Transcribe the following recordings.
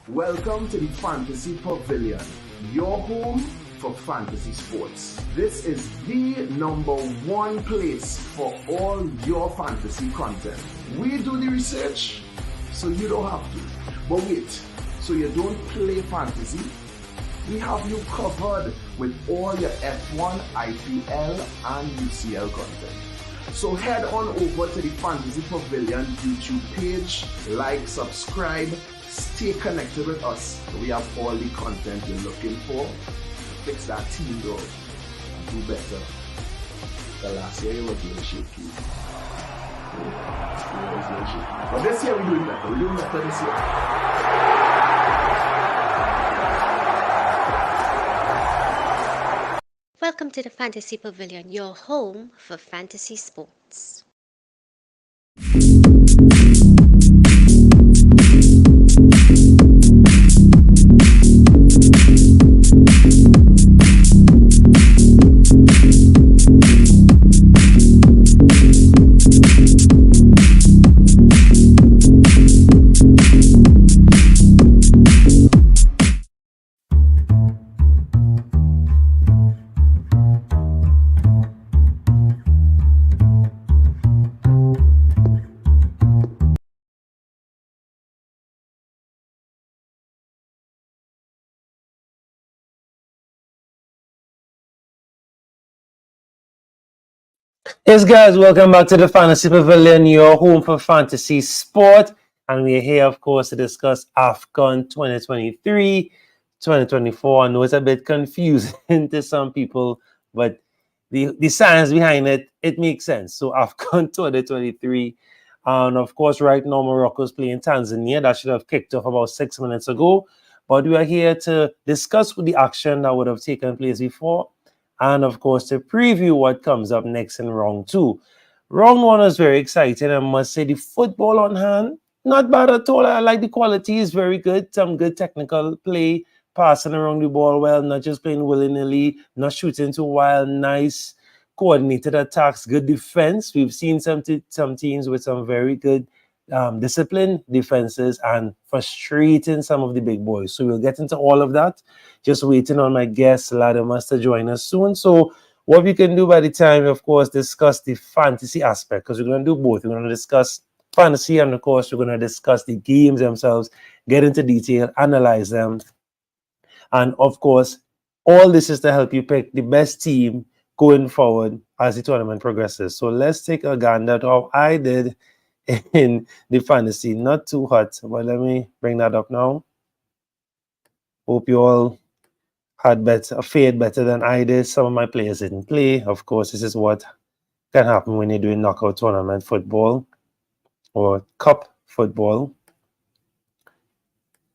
Welcome to the Fantasy Pavilion, your home for fantasy sports. This is the #1 place for all your fantasy content. We do the research, so you don't have to. But wait, so you don't play fantasy? We have you covered with all your F1, IPL, and UCL content. So head on over to the Fantasy Pavilion YouTube page, like, subscribe, stay connected with us. We have all the content you're looking for. Fix that team though, and do better. The last year you were doing shaky. But this year we're doing better. We're doing better this year. Welcome to the Fantasy Pavilion, your home for fantasy sports. Yes, guys, welcome back to the Fantasy Pavilion, your home for fantasy sport. And we're here, of course, to discuss Afcon 2023, 2024. I know it's a bit confusing to some people, but the science behind it, it makes sense. So Afcon 2023. And of course, right now, Morocco's playing Tanzania. That should have kicked off about 6 minutes ago. But we are here to discuss the action that would have taken place before. And of course, to preview what comes up next in round 2. Round 1 is very exciting. I must say the football on hand, not bad at all. I like the quality, is very good. Some good technical play, passing around the ball well, not just playing willy-nilly, not shooting too wild, nice coordinated attacks, good defense. We've seen some teams with some very good disciplined defenses and frustrating some of the big boys. So we'll get into all of that. Just waiting on my guest, Ladimus, to join us soon. So what we can do by the time, of course, discuss the fantasy aspect, because we're going to do both. We're going to discuss fantasy, and of course, we're going to discuss the games themselves, get into detail, analyze them. And of course, all this is to help you pick the best team going forward as the tournament progresses. So let's take a gander at how I did in the fantasy. Not too hot, but let me bring that up now. Hope you all had fared better than I did. Some of my players didn't play. Of course, this is what can happen when you're doing knockout tournament football or cup football.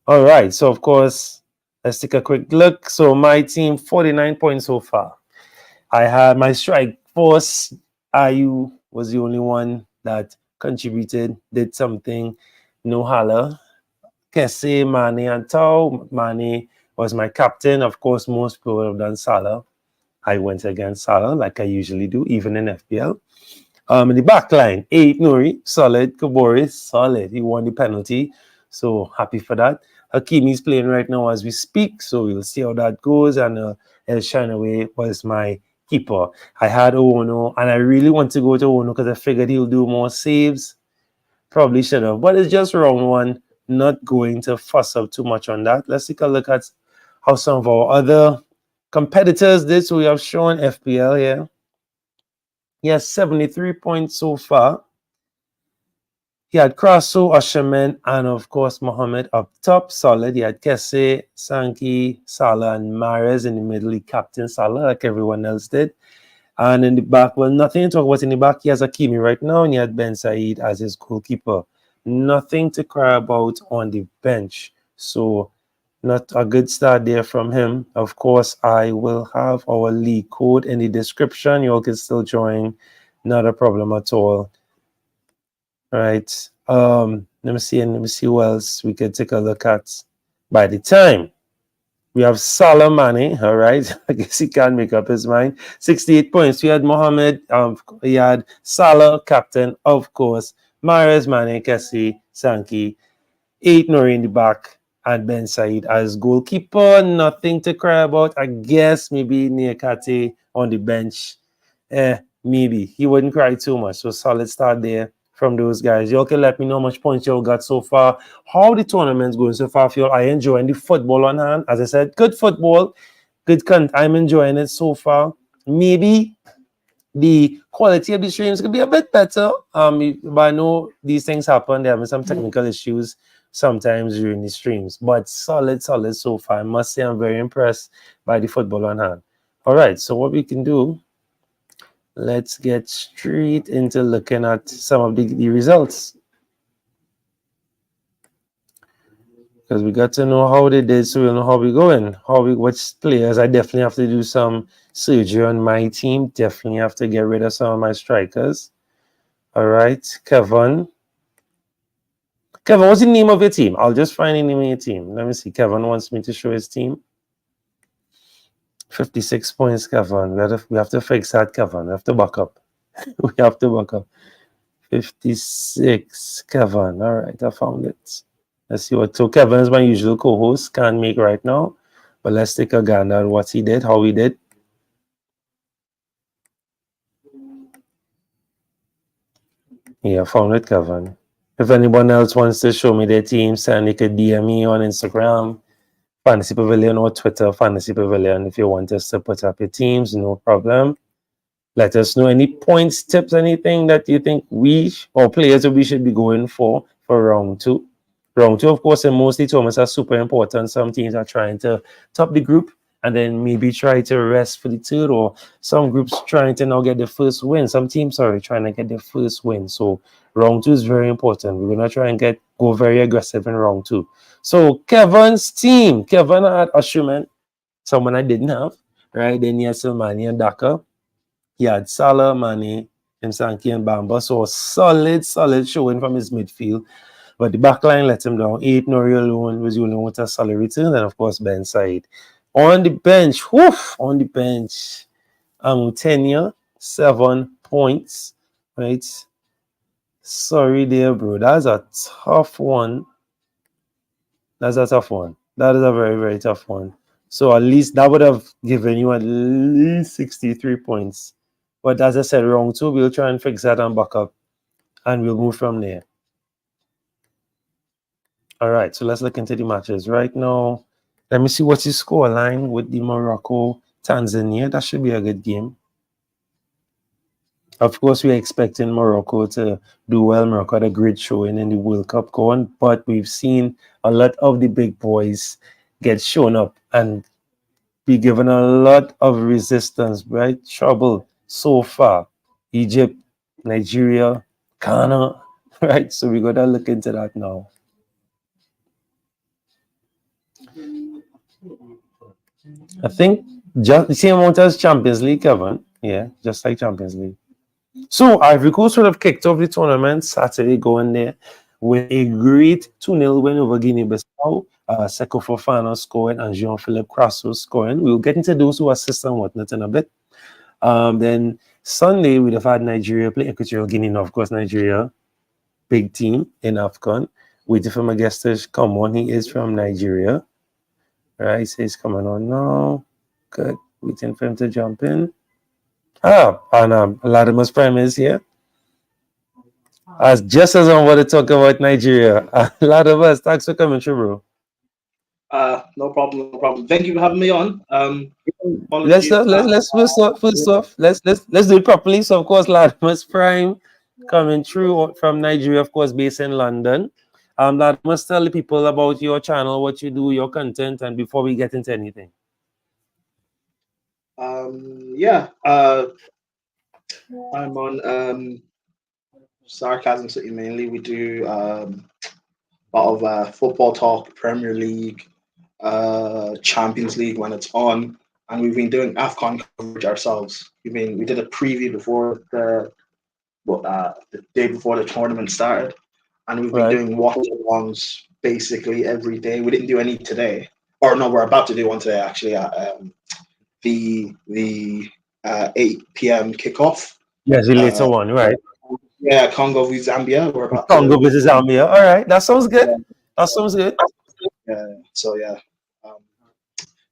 All right, so of course, let's take a quick look. So my team, 49 points so far. I had my strike force. Ayu was the only one that contributed, did something. No Hala, Kesse, Mane, and Tau. Mane was my captain. Of course, most people would have done Salah. I went against Salah like I usually do, even in FPL. In the back line, 8 Nuri, solid. Kabori, solid. He won the penalty, so happy for that. Hakimi's playing right now as we speak, so we'll see how that goes. And El Shanaway was my keeper. I had Owono, and I really want to go to Owono because I figured he'll do more saves. Probably should have, but it's just round 1. Not going to fuss up too much on that. Let's take a look at how some of our other competitors did. So we have shown FPL here. He has 73 points so far. He had Krasso, Asherman, and of course Mohammed up top, solid. He had Kesse, Sankey, Salah, and Mahrez in the middle. He captained Salah like everyone else did. And in the back, well, nothing to talk about in the back. He has Hakimi right now, and he had Ben Said as his goalkeeper. Nothing to cry about on the bench. So not a good start there from him. Of course, I will have our league code in the description. You all can still join. Not a problem at all. All right. Let me see who else we can take a look at. By the time we have Salah Mane, all right. I guess he can't make up his mind. 68 points. We had Mohammed. He had Salah, captain, of course. Mahrez, Mane, Kessie, Sankey. 8 Nori in the back. and Ben Said as goalkeeper. Nothing to cry about. I guess maybe Niakate on the bench. Maybe. He wouldn't cry too much. So solid start there from those guys. Y'all can let me know how much points y'all got so far. How the tournament's going so far for y'all. I enjoying the football on hand. As I said, good football. I'm enjoying it so far. Maybe the quality of the streams could be a bit better. But I know these things happen. There have been some technical issues sometimes during the streams. But solid so far. I must say I'm very impressed by the football on hand. All right, so what we can do, let's get straight into looking at some of the results. Because we got to know how they did, so we'll know how we're going. Which players. I definitely have to do some surgery on my team. Definitely have to get rid of some of my strikers. All right, Kevin. Kevin, what's the name of your team? I'll just find the name of your team. Let me see. Kevin wants me to show his team. 56 points, Kevin. We have to fix that, Kevin. We have to back up. We have to back up. 56, Kevin. All right, I found it. Let's see what. So Kevin is my usual co-host. Can't make right now, but let's take a gander at what he did, how he did. Yeah, found it, Kevin. If anyone else wants to show me their team, send, they could DM me on Instagram, Fantasy Pavilion, or Twitter, Fantasy Pavilion. If you want us to put up your teams, no problem. Let us know any points, tips, anything that you think we or players that we should be going for round two. Round two, of course, and mostly tournaments are super important. Some teams are trying to top the group and then maybe try to rest for the third, or some groups trying to now get the first win. Some teams are trying to get the first win. So round two is very important. We're going to try and go very aggressive in round two. So Kevin's team. Kevin had Usherman, someone I didn't have, right? Then he had Silmani and Daka. He had Salah, Mane, Msanki, and Bamba. So solid showing from his midfield. But the back line let him down. 8 Nori alone was the only one with a solid return. And of course, Ben Said. On the bench, tenure, 7 points. Right? Sorry there, bro. That's a tough one. That is a very, very tough one. So at least that would have given you at least 63 points. But as I said, round two, we'll try and fix that and back up. And we'll move from there. All right, so let's look into the matches right now. Let me see what's the score line with the Morocco-Tanzania. That should be a good game. Of course, we're expecting Morocco to do well. Morocco had a great showing in the World Cup going, but we've seen a lot of the big boys get shown up and be given a lot of resistance, right? Trouble so far. Egypt, Nigeria, Ghana, right? So we got to look into that now. I think just the same amount as Champions League, Kevin. Yeah, just like Champions League. So Ivory Coast would have kicked off the tournament Saturday, going there with a great 2-0 win over Guinea-Bissau. Seko Fofana scoring and Jean-Philippe Crasso scoring. We'll get into those who assist and whatnot in a bit. Then Sunday, we'd have had Nigeria play Equatorial Guinea. Now, of course, Nigeria, big team in Afcon. Waiting for my guest to come on. He is from Nigeria. Right, so he's coming on now. Good. Waiting for him to jump in. And Ladimus Prime is here. Just as I want to talk about Nigeria. Ladimus, thanks for coming through, bro. No problem. Thank you for having me on. Let's first off, let's do it properly. So of course, Ladimus Prime coming through from Nigeria, of course, based in London. Ladimus, tell the people about your channel, what you do, your content, and before we get into anything. I'm on Sarcasm City mainly. We do a lot of football talk, Premier League, Champions League when it's on, and we've been doing Afcon coverage ourselves. We did a preview before the day before the tournament started, and we've been doing watch-alongs basically every day. We didn't do any today, or no, we're about to do one today actually at the 8 p.m. kickoff. Yes, the later one, right? Yeah, Congo v Zambia. We're about Congo versus Zambia. All right, that sounds good. That sounds good. So yeah, um,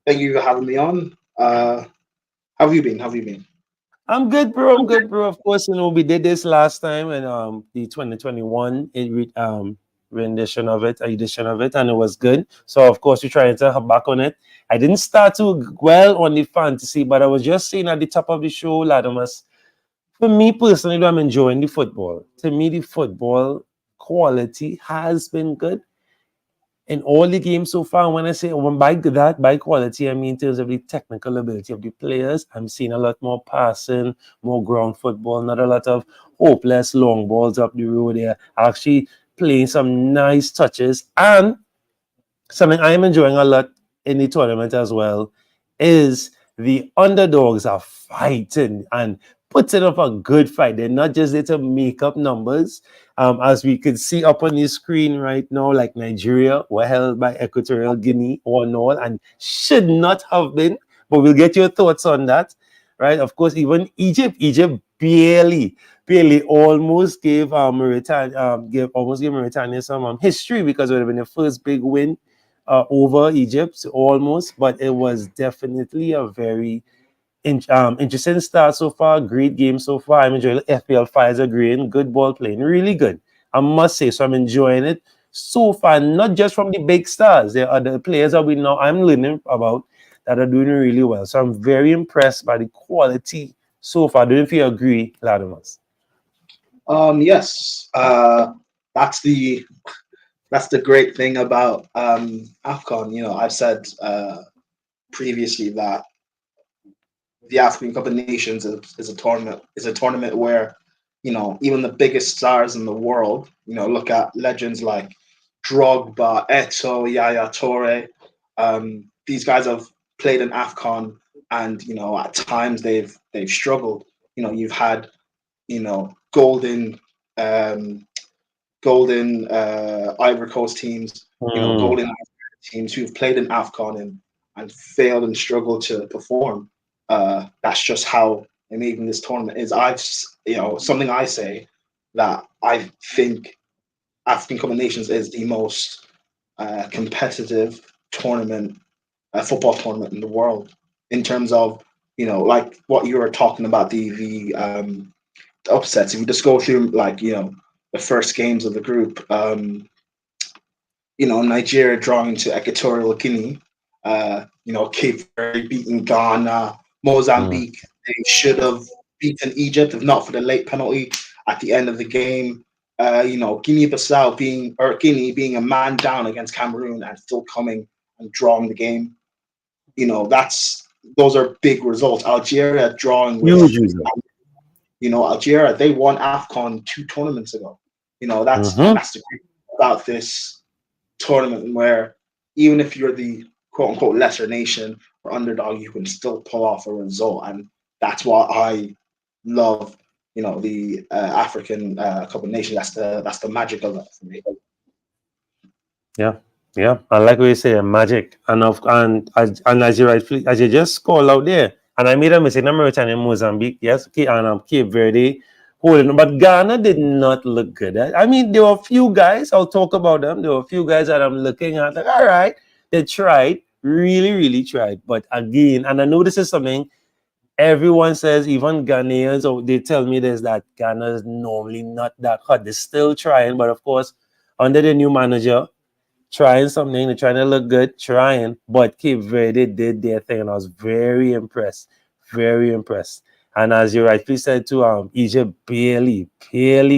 thank you for having me on. How have you been? How have you been? I'm good, bro. I'm good, bro. Of course, we did this last time and the 2021 rendition of it, edition of it, and it was good. So of course we're trying to hop back on it. I didn't start too well on the fantasy, but I was just saying at the top of the show, Ladimus, for me personally, though, I'm enjoying the football. To me, the football quality has been good in all the games so far. When I say by quality, I mean in terms of the technical ability of the players. I'm seeing a lot more passing, more ground football, not a lot of hopeless long balls up the road. They're actually playing some nice touches. And something I am enjoying a lot in the tournament as well is the underdogs are fighting and putting up a good fight. They're not just there to make up numbers. As we could see up on the screen right now, like Nigeria were held by Equatorial Guinea 1-0 and should not have been, but we'll get your thoughts on that, right? Of course, even Egypt barely almost gave Mauritania some history because it would have been the first big win over Egypt almost, but it was definitely a very interesting start so far. Great game so far. I'm enjoying it. FPL fires are great. Good ball playing. Really good. I must say. So I'm enjoying it so far, not just from the big stars. There are other players that I'm learning about that are doing really well. So I'm very impressed by the quality so far. Don't know if you agree, Ladimus. Yes. That's the that's the great thing about Afcon. You know, I've said previously that the African Cup of Nations is a tournament where, you know, even the biggest stars in the world, you know, look at legends like Drogba, Eto'o, Yaya Toure. These guys have played in Afcon, and you know, at times they've struggled. You know, you've had, you know, um, golden Ivory Coast teams, you know, golden teams who've played in Afcon and failed and struggled to perform. That's just how amazing this tournament is. You know, something I say that I think African Cup of Nations is the most competitive tournament, football tournament in the world in terms of, you know, like what you were talking about, the upsets. If you just go through, like, you know, the first games of the group, you know, Nigeria drawing to Equatorial Guinea, you know, Cape Verde beating Ghana, Mozambique. They should have beaten Egypt if not for the late penalty at the end of the game. You know, Guinea being a man down against Cameroon and still coming and drawing the game. You know, those are big results. Algeria drawing with, Huge result. you know, Algeria, they won AFCON 2 tournaments ago. You know, that's the great thing about this tournament, where even if you're the quote unquote lesser nation or underdog, you can still pull off a result. And that's why I love, you know, the African Cup of Nations. That's the magic of it for me. Yeah, yeah. I like what you say, magic. And as as you just call out there, and I made a mistake. Mauritania, Mozambique, yes, okay, and Cape Verde holding, but Ghana did not look good. I mean, there were a few guys. I'll talk about them. There were a few guys that I'm looking at. Like, all right, they tried, really tried. But again, and I know this is something everyone says, even Ghanaians, or they tell me this, that Ghana is normally not that hot. They're still trying, but of course, under the new manager, trying something, they're trying to look good, trying, but Cape Verde did their thing, and I was very impressed, very impressed. And as you rightly said too, Egypt barely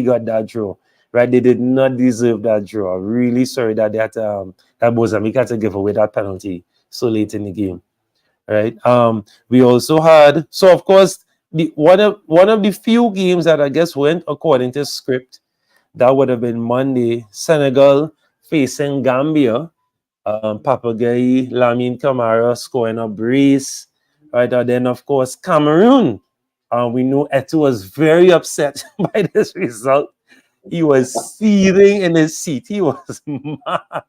got that draw, right? They did not deserve that draw. Really sorry that that Mozambique had to give away that penalty so late in the game, right? We also had, so of course, one of the few games that I guess went according to script. That would have been Monday. Senegal facing Gambia. Papagay, Lamine Camara scoring a brace. Right, and then of course Cameroon. We know Eto was very upset by this result. He was seething in his seat. He was mad.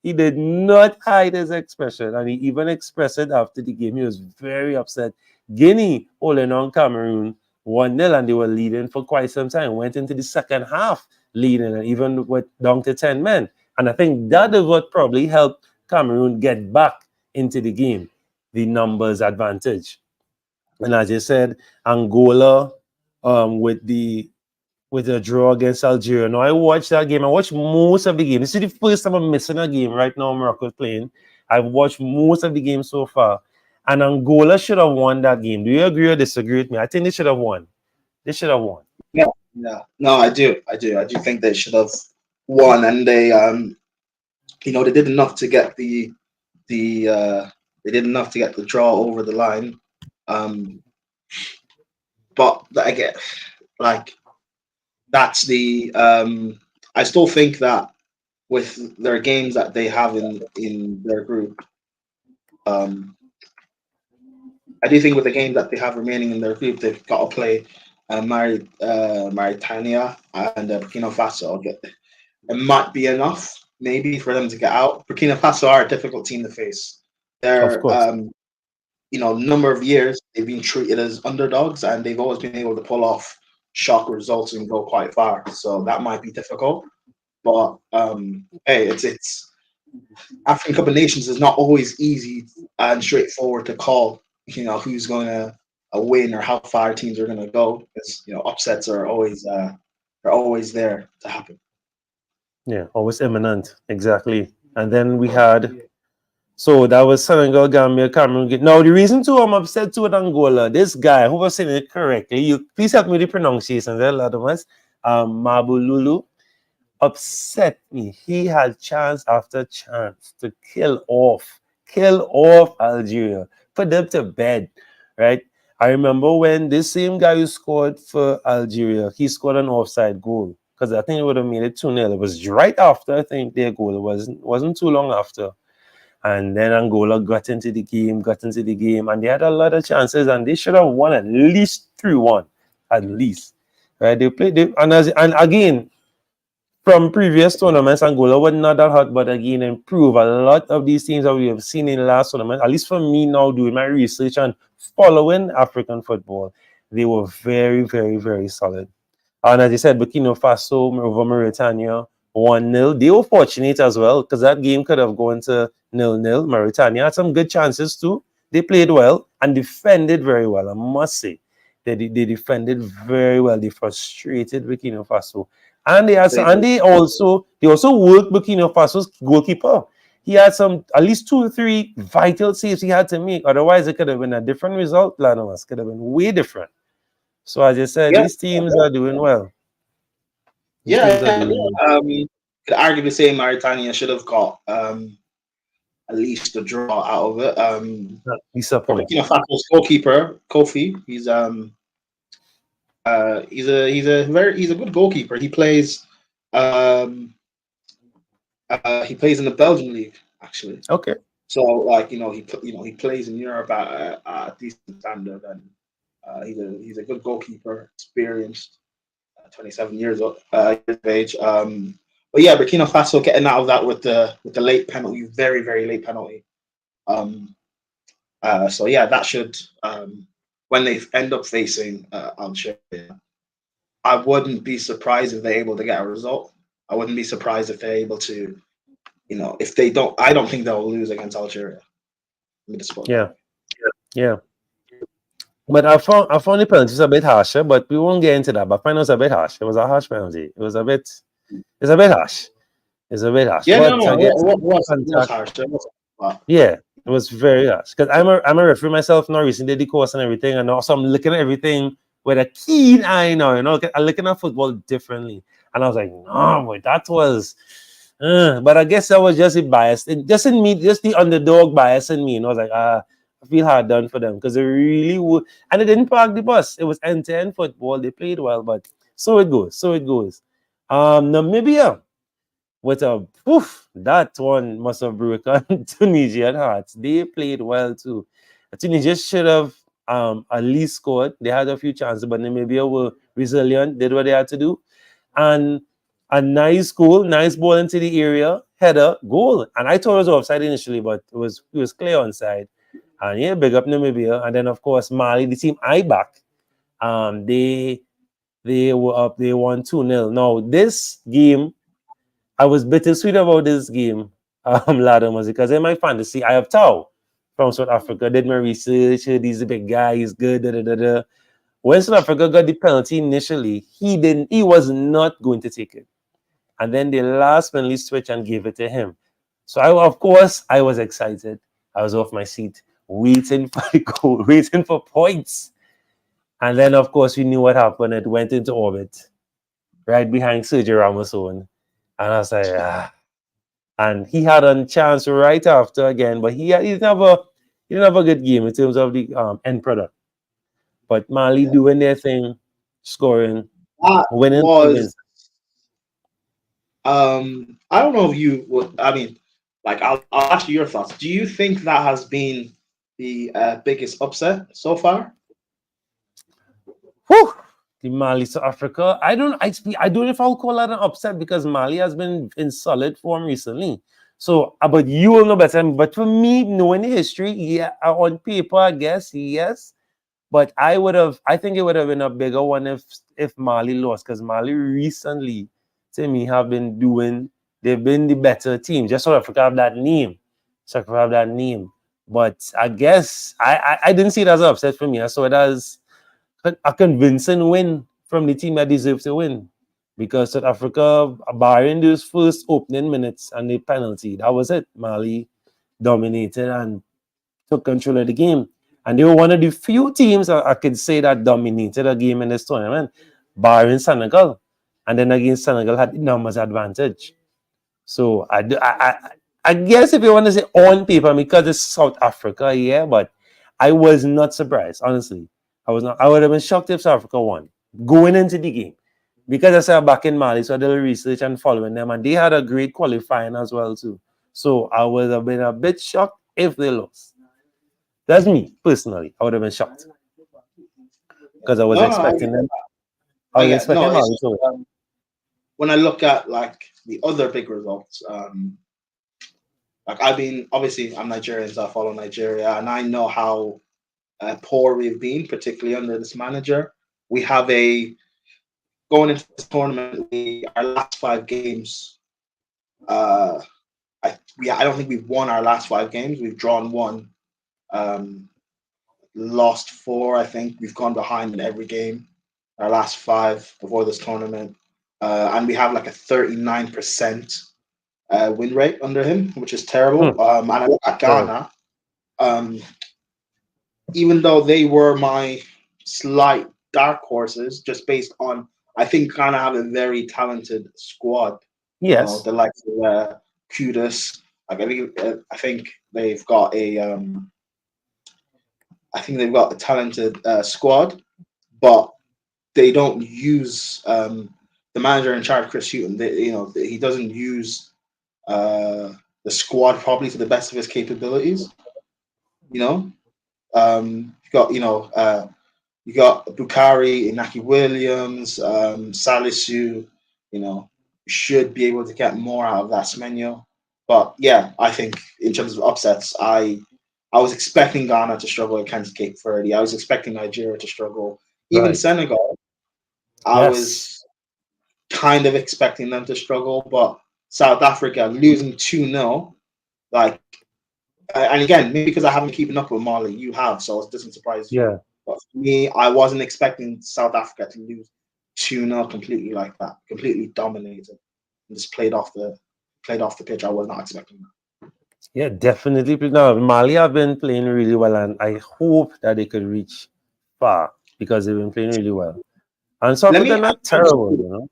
He did not hide his expression, and he even expressed it after the game. He was very upset. Guinea holding on Cameroon 1-0, and they were leading for quite some time. Went into the second half leading, and even went down to 10 men. And I think that is what probably helped Cameroon get back into the game, the numbers advantage. And as you said, Angola with a draw against Algeria. Now, I watched that game. I watched most of the game. This is the first time I'm missing a game right now Morocco is playing. I've watched most of the game so far. And Angola should have won that game. Do you agree or disagree with me? I think they should have won. They should have won. Yeah, yeah. No, I do. I do think they should have won, and they they did enough to get the they did enough to get the draw over the line. But I get like that's the I still think that with their games that they have in their group, I do think with the games that they have remaining in their group, they've got to play Mauritania and Burkina Faso. It might be enough, maybe, for them to get out. Burkina Faso are a difficult team to face. Of They're, course. number of years they've been treated as underdogs, and they've always been able to pull off shock results and go quite far. So that might be difficult. But hey, it's African Cup of Nations is not always easy and straightforward to call. Who's going to win or how far teams are going to go. Because upsets are always there to happen. Yeah, always imminent. Exactly. And then we had, so that was Senegal, Gambia, Cameroon. Now, the reason too I'm upset too with Angola, this guy, who was saying it correctly, you please help me with the pronunciation. There are a lot of us. Mabululu upset me. He had chance after chance to kill off Algeria, put them to bed, right? I remember when this same guy who scored for Algeria, he scored an offside goal because I think it would have made it 2-0. It was right after, I think, their goal. It wasn't too long after. And then Angola got into the game, and they had a lot of chances, and they should have won at least 3-1, at least. Right? And again, from previous tournaments, Angola was not that hot, but again, improve. A lot of these teams that we have seen in the last tournament, at least for me now doing my research and following African football, they were very, very, very solid. And as you said, Burkina Faso over Mauritania, 1-0. They were fortunate as well because that game could have gone to 0-0. Mauritania had some good chances too. They played well and defended very well, I must say. They defended very well. They frustrated Burkina Faso. And they also worked Burkina Faso's goalkeeper. He had at least 2 or 3 vital saves he had to make. Otherwise, it could have been a different result. Ladimus could have been way different. So as you said, these teams are doing well. Could argue the same. Mauritania should have got at least a draw out of it. Burkina Faso's goalkeeper Kofi, he's a good goalkeeper. He plays in the Belgian league actually. Okay. So he plays in Europe at a decent standard, and he's a good goalkeeper, experienced, 27 years of age. But yeah, Burkina Faso getting out of that with the late penalty, very, very late penalty. So yeah, that should when they end up facing Algeria, I wouldn't be surprised if they're able to get a result. I wouldn't be surprised if they're able to, if they don't. I don't think they'll lose against Algeria. Yeah. But I found the penalties a bit harsher, but we won't get into that. But finals a bit harsh. It was a harsh penalty. It's a bit harsh. Yeah, but it was harsh. Yeah, it was very harsh. Because I'm a referee myself now, recently did the course and everything, and also I'm looking at everything with a keen eye now. I'm looking at football differently, and I was like, no, boy, that was. But I guess that was just a bias. Just in me, just the underdog bias in me. And I was like, I feel hard done for them because they really would. And they didn't park the bus. It was end-to-end football. They played well, but so it goes. Namibia, with that one must have broken Tunisian hearts. They played well too. Tunisia should have at least scored. They had a few chances, but Namibia were resilient, did what they had to do. And a nice goal, nice ball into the area, header, goal. And I thought it was offside initially, but it was clear onside. And yeah, big up Namibia. And then of course Mali, the team I back, they were up, they won 2-0. Now this game, I was bittersweet about this game Ladimus, because in my fantasy, I have Tau from South Africa. Did my research. He's a big guy. He's good. Da, da, da, da. When South Africa got the penalty initially, he didn't. He was not going to take it, and then the last penalty switch and gave it to him. So of course, I was excited. I was off my seat, waiting for the goal, waiting for points, and then of course we knew what happened. It went into orbit, right behind Sergio Ramos' own, and I was like, ah. And he had a chance right after again, but he didn't have a good game in terms of the end product. But Mali doing their thing, scoring, That winning. was I don't know if you would. I mean, like I'll ask you your thoughts. Do you think that has been the biggest upset so far? Whew, the Mali South Africa. I don't know if I'll call that an upset because Mali has been in solid form recently. So, but you will know better. But for me, knowing the history, yeah, on paper, I guess yes. But I think it would have been a bigger one if Mali lost, because Mali recently, to me, they've been the better team. Just South Africa have that name. South Africa have that name. But I guess I didn't see it as an upset for me. I saw it as a convincing win from the team that deserved to win. Because South Africa, barring those first opening minutes and the penalty, that was it. Mali dominated and took control of the game. And they were one of the few teams I could say that dominated a game in this tournament, barring Senegal. And then against Senegal had the numbers advantage. So I guess if you want to say on paper, because it's South Africa, yeah, but I was not surprised, honestly. I was not. I would have been shocked if South Africa won going into the game. Because I said back in Mali, so I did a research and following them, and they had a great qualifying as well, too. So I would have been a bit shocked if they lost. That's me, personally. I would have been shocked. Because I was expecting them. I was expecting Mali to win. When I look at like the other big results, like obviously I'm Nigerian, so I follow Nigeria, and I know how poor we've been, particularly under this manager. We have going into this tournament, our last 5 games. I don't think we've won our last 5 games. We've drawn 1, lost 4. I think we've gone behind in every game. Our last 5 before this tournament, and we have like a 39% win rate under him, which is terrible. And I look at Ghana. Even though they were my slight dark horses, just based on, I think Ghana have a very talented squad. Yes, the likes of Kudus. Like I think they've got a talented squad, but they don't use the manager in charge, Chris Hughton. He doesn't use the squad probably to the best of his capabilities. You got Bukari, Inaki Williams, Salisu. You should be able to get more out of that Semenyo. But yeah, I think in terms of upsets, I was expecting Ghana to struggle against Cape Verde. I was expecting Nigeria to struggle. Even Senegal, I was kind of expecting them to struggle. But South Africa losing 2-0, and again, maybe because I haven't keeping up with Mali, you have, so it doesn't surprise you. Yeah. But for me, I wasn't expecting South Africa to lose 2-0 completely like that, completely dominated, and just played off the pitch. I was not expecting that. Yeah, definitely. No, Mali have been playing really well, and I hope that they could reach far because they've been playing really well. And South Africa not terrible,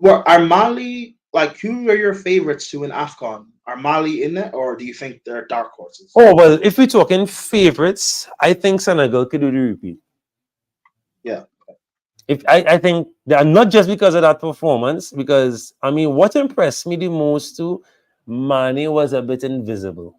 Are Mali, who are your favorites to win Afcon? Are Mali in it, or do you think they're dark horses? Oh, well, if we're talking favorites, I think Senegal could do the repeat. Yeah. I think that not just because of that performance, because what impressed me the most too, Mane was a bit invisible.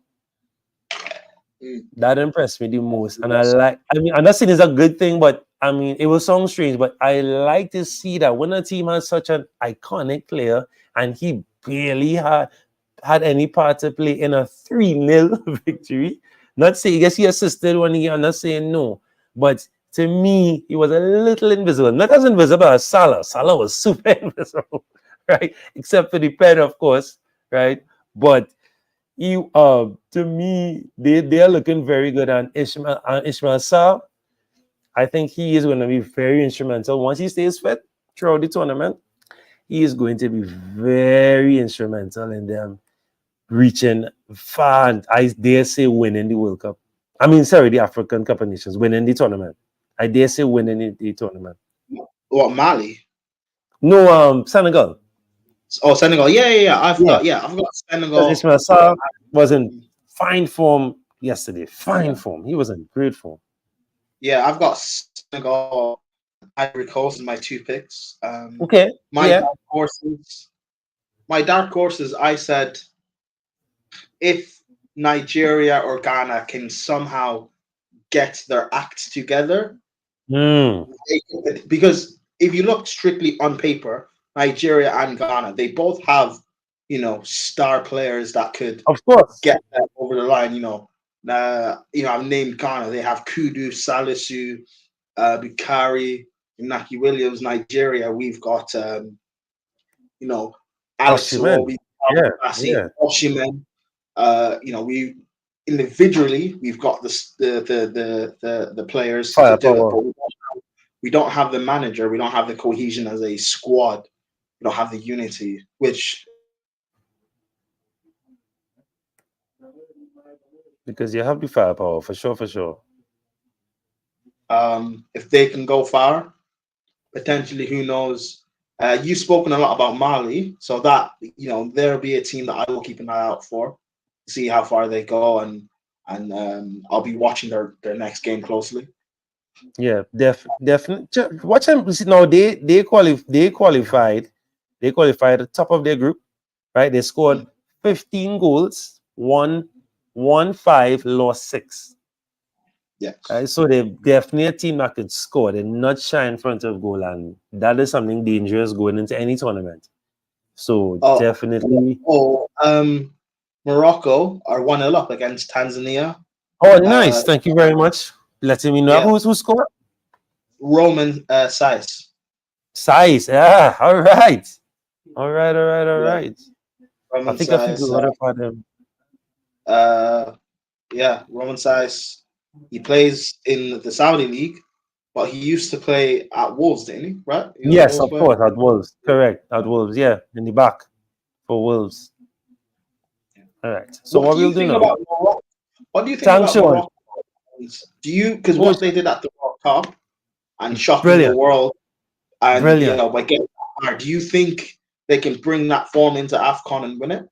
That impressed me the most, and I'm not saying it's a good thing, but it will sound strange, but I like to see that when a team has such an iconic player and he barely had any part to play in a 3-0 victory. Not saying, yes, he assisted when I'm not saying no, but to me, he was a little invisible. Not as invisible as Salah. Salah was super invisible, right? Except for the pen, of course, right? But You to me, they are looking very good. And Ishmael Sarr, I think he is going to be very instrumental once he stays fit throughout the tournament. He is going to be very instrumental in them reaching far, and I dare say winning the World Cup. I mean, sorry, the African Cup of Nations, winning the tournament. I dare say winning the tournament. What, Mali? No, Senegal. Oh, Senegal. Yeah. I've Yeah, got because Senegal. Ismail Sarr was in fine form yesterday. Fine Yeah. form. He was in great form. Yeah, I've got Senegal, Ivory Coast as my two picks. Okay. My Yeah. dark horses, I said if Nigeria or Ghana can somehow get their act together, because if you look strictly on paper, Nigeria and Ghana, they both have, star players that could Of course. get them over the line. I've named Ghana. They have Kudu, Salisu, Bukari, Inaki Williams. Nigeria, we've got Alex Osimhen. Iwobi, Yeah. Bassey, Oshimen. We individually we've got the players to do it, Firepower. but we don't have the manager. We don't have the cohesion as a squad. We don't have the unity, which Because you have the firepower for sure, for sure. if they can go far, potentially, who knows? You've spoken a lot about Mali, so that there'll be a team that I will keep an eye out for, see how far they go, and I'll be watching their next game closely. Yeah, definitely. Watch them. See, now they qualified at the top of their group, right? They scored 15 goals, won 1-5, lost 6. Yes. Right? So they're definitely a team that could score. They're not shy in front of goal, and that is something dangerous going into any tournament. So definitely. Morocco are 1-0 up against Tanzania. Oh, nice. Thank you very much. Letting me know who scored. Roman Saiz. Saiz. Yeah. All right. All right. Roman I think Saiz, I forgot about him. Roman Saiz. He plays in the Saudi league, but he used to play at Wolves, didn't he? Right? Yes, of course, at Wolves. Correct. At Wolves, yeah. In the back for Wolves. All right. So what we'll do now? What do you think about Morocco? Because what they did at the World Cup and shocking the world, and by getting that, do you think they can bring that form into Afcon and win it?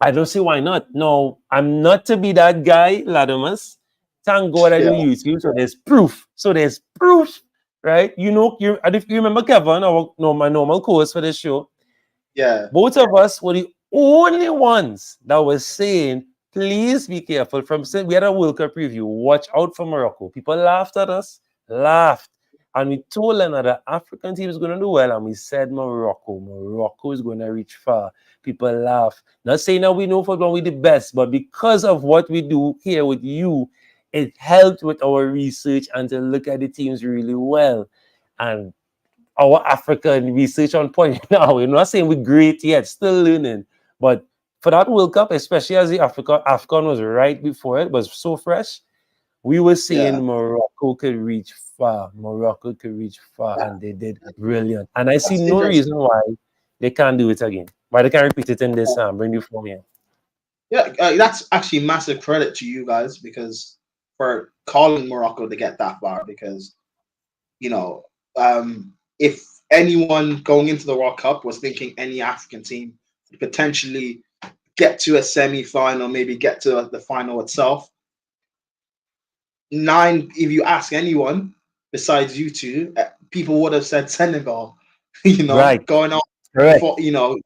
I don't see why not. No, I'm not to be that guy, Ladimus. Thank God I do YouTube, so there's proof. Right? If you remember Kevin, my normal co-host for this show. Yeah. Both of us were the only ones that was saying, please be careful from saying we had a World Cup preview. Watch out for Morocco. People laughed at us, and we told them that the African team is going to do well, and we said Morocco is going to reach far. People laugh. Not saying that we know football, we're the best, but because of what we do here with you, it helped with our research and to look at the teams really well. And our African research on point now. We're not saying we're great yet, still learning. But for that World Cup, especially as the Afcon was right before it, was so fresh, we were saying Morocco could reach far. And they did brilliant. And I see no reason why they can't do it again. Why they can't repeat it in this bring you form here. Yeah, that's actually massive credit to you guys because for calling Morocco to get that far. Because if anyone going into the World Cup was thinking any African team could potentially get to a semi-final, maybe get to the final itself, if you ask anyone besides you two, people would have said Senegal. Right. Going on for Mane,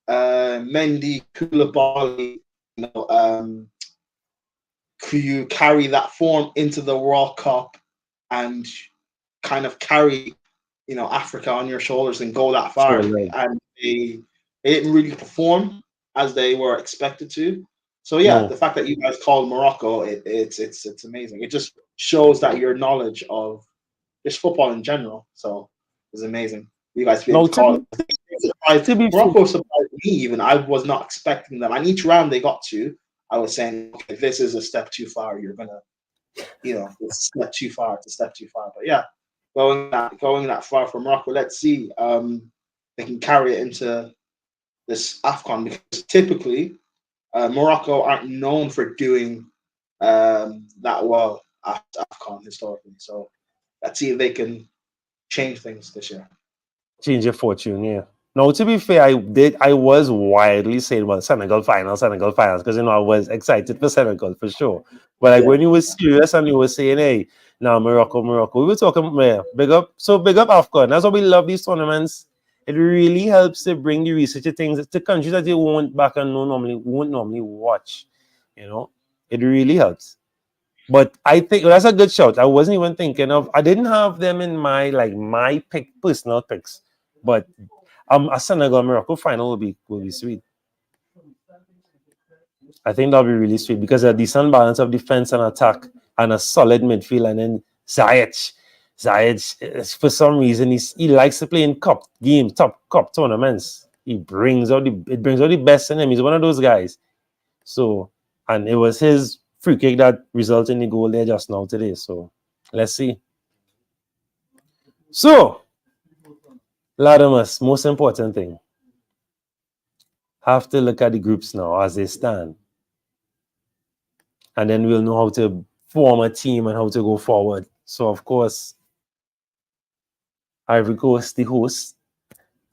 Mendy, Koulibaly, could you carry that form into the World Cup and kind of carry Africa on your shoulders and go that far? And they didn't really perform as they were expected to. So the fact that you guys called Morocco, it's amazing. It just shows that your knowledge of just football in general. So it's amazing. You guys be able to call it. To be fair, Morocco surprised me even. I was not expecting them. And each round they got to, I was saying, okay, this is a step too far. You're gonna, it's a step too far. It's a step too far. But yeah, going that far for Morocco. Let's see. They can carry it into this Afcon because typically Morocco aren't known for doing that well at Afcon historically. So let's see if they can change things this year. change your fortune, yeah. Now, to be fair, I was wildly saying, well, Senegal finals, because I was excited for Senegal for sure. But like Yeah. when you were serious and you were saying, hey, now Morocco, we were talking, yeah, big up Afcon. That's why we love these tournaments. It really helps to bring the research to things to countries that you won't normally watch. It really helps. But I think that's a good shout. I wasn't even thinking of. I didn't have them in my personal picks, but a Senegal Morocco final will be sweet. I think that'll be really sweet because a decent balance of defense and attack and a solid midfield, and then Ziyech, for some reason, he likes to play in top cup tournaments. It brings out the best in him. He's one of those guys. So, and it was his free kick that resulted in the goal there just now today. So, let's see. So, Ladimus, most important thing. Have to look at the groups now as they stand. And then we'll know how to form a team and how to go forward. So, of course, Ivory Coast, the host,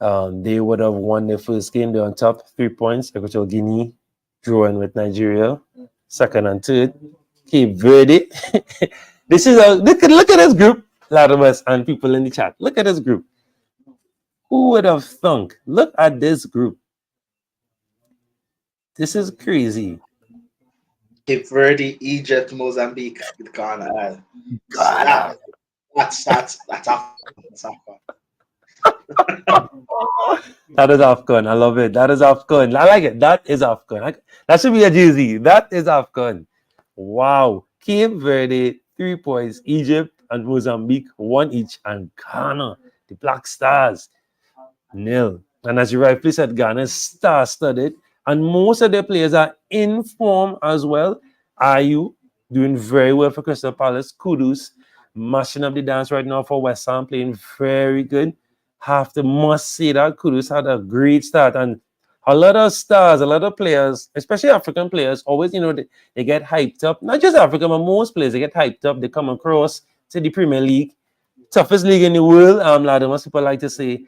they would have won their first game. They're on top, 3 points. Equatorial Guinea drawing with Nigeria, second and third. Cape Verde. This is look at this group, Ladimus and people in the chat. Look at this group. Who would have thunk? Look at this group. This is crazy. Cape Verde, Egypt, Mozambique, Ghana. That's Afcon. That is Afcon. I love it. That is Afcon. I like it. That is Afcon. That should be a jersey. That is Afcon. Wow. Cape Verde, 3 points. Egypt and Mozambique, 1 each. And Ghana, the Black Stars, 0. And as you rightly said, Ghana is star-studded. And most of their players are in form as well. Ayu doing very well for Crystal Palace. Kudus mashing up the dance right now for West Ham, playing very good. Must say that Kudus had a great start. And a lot of stars, a lot of players, especially African players, always, they get hyped up. Not just African, but most players, they get hyped up. They come across to the Premier League. Toughest league in the world, Ladimus, people like to say.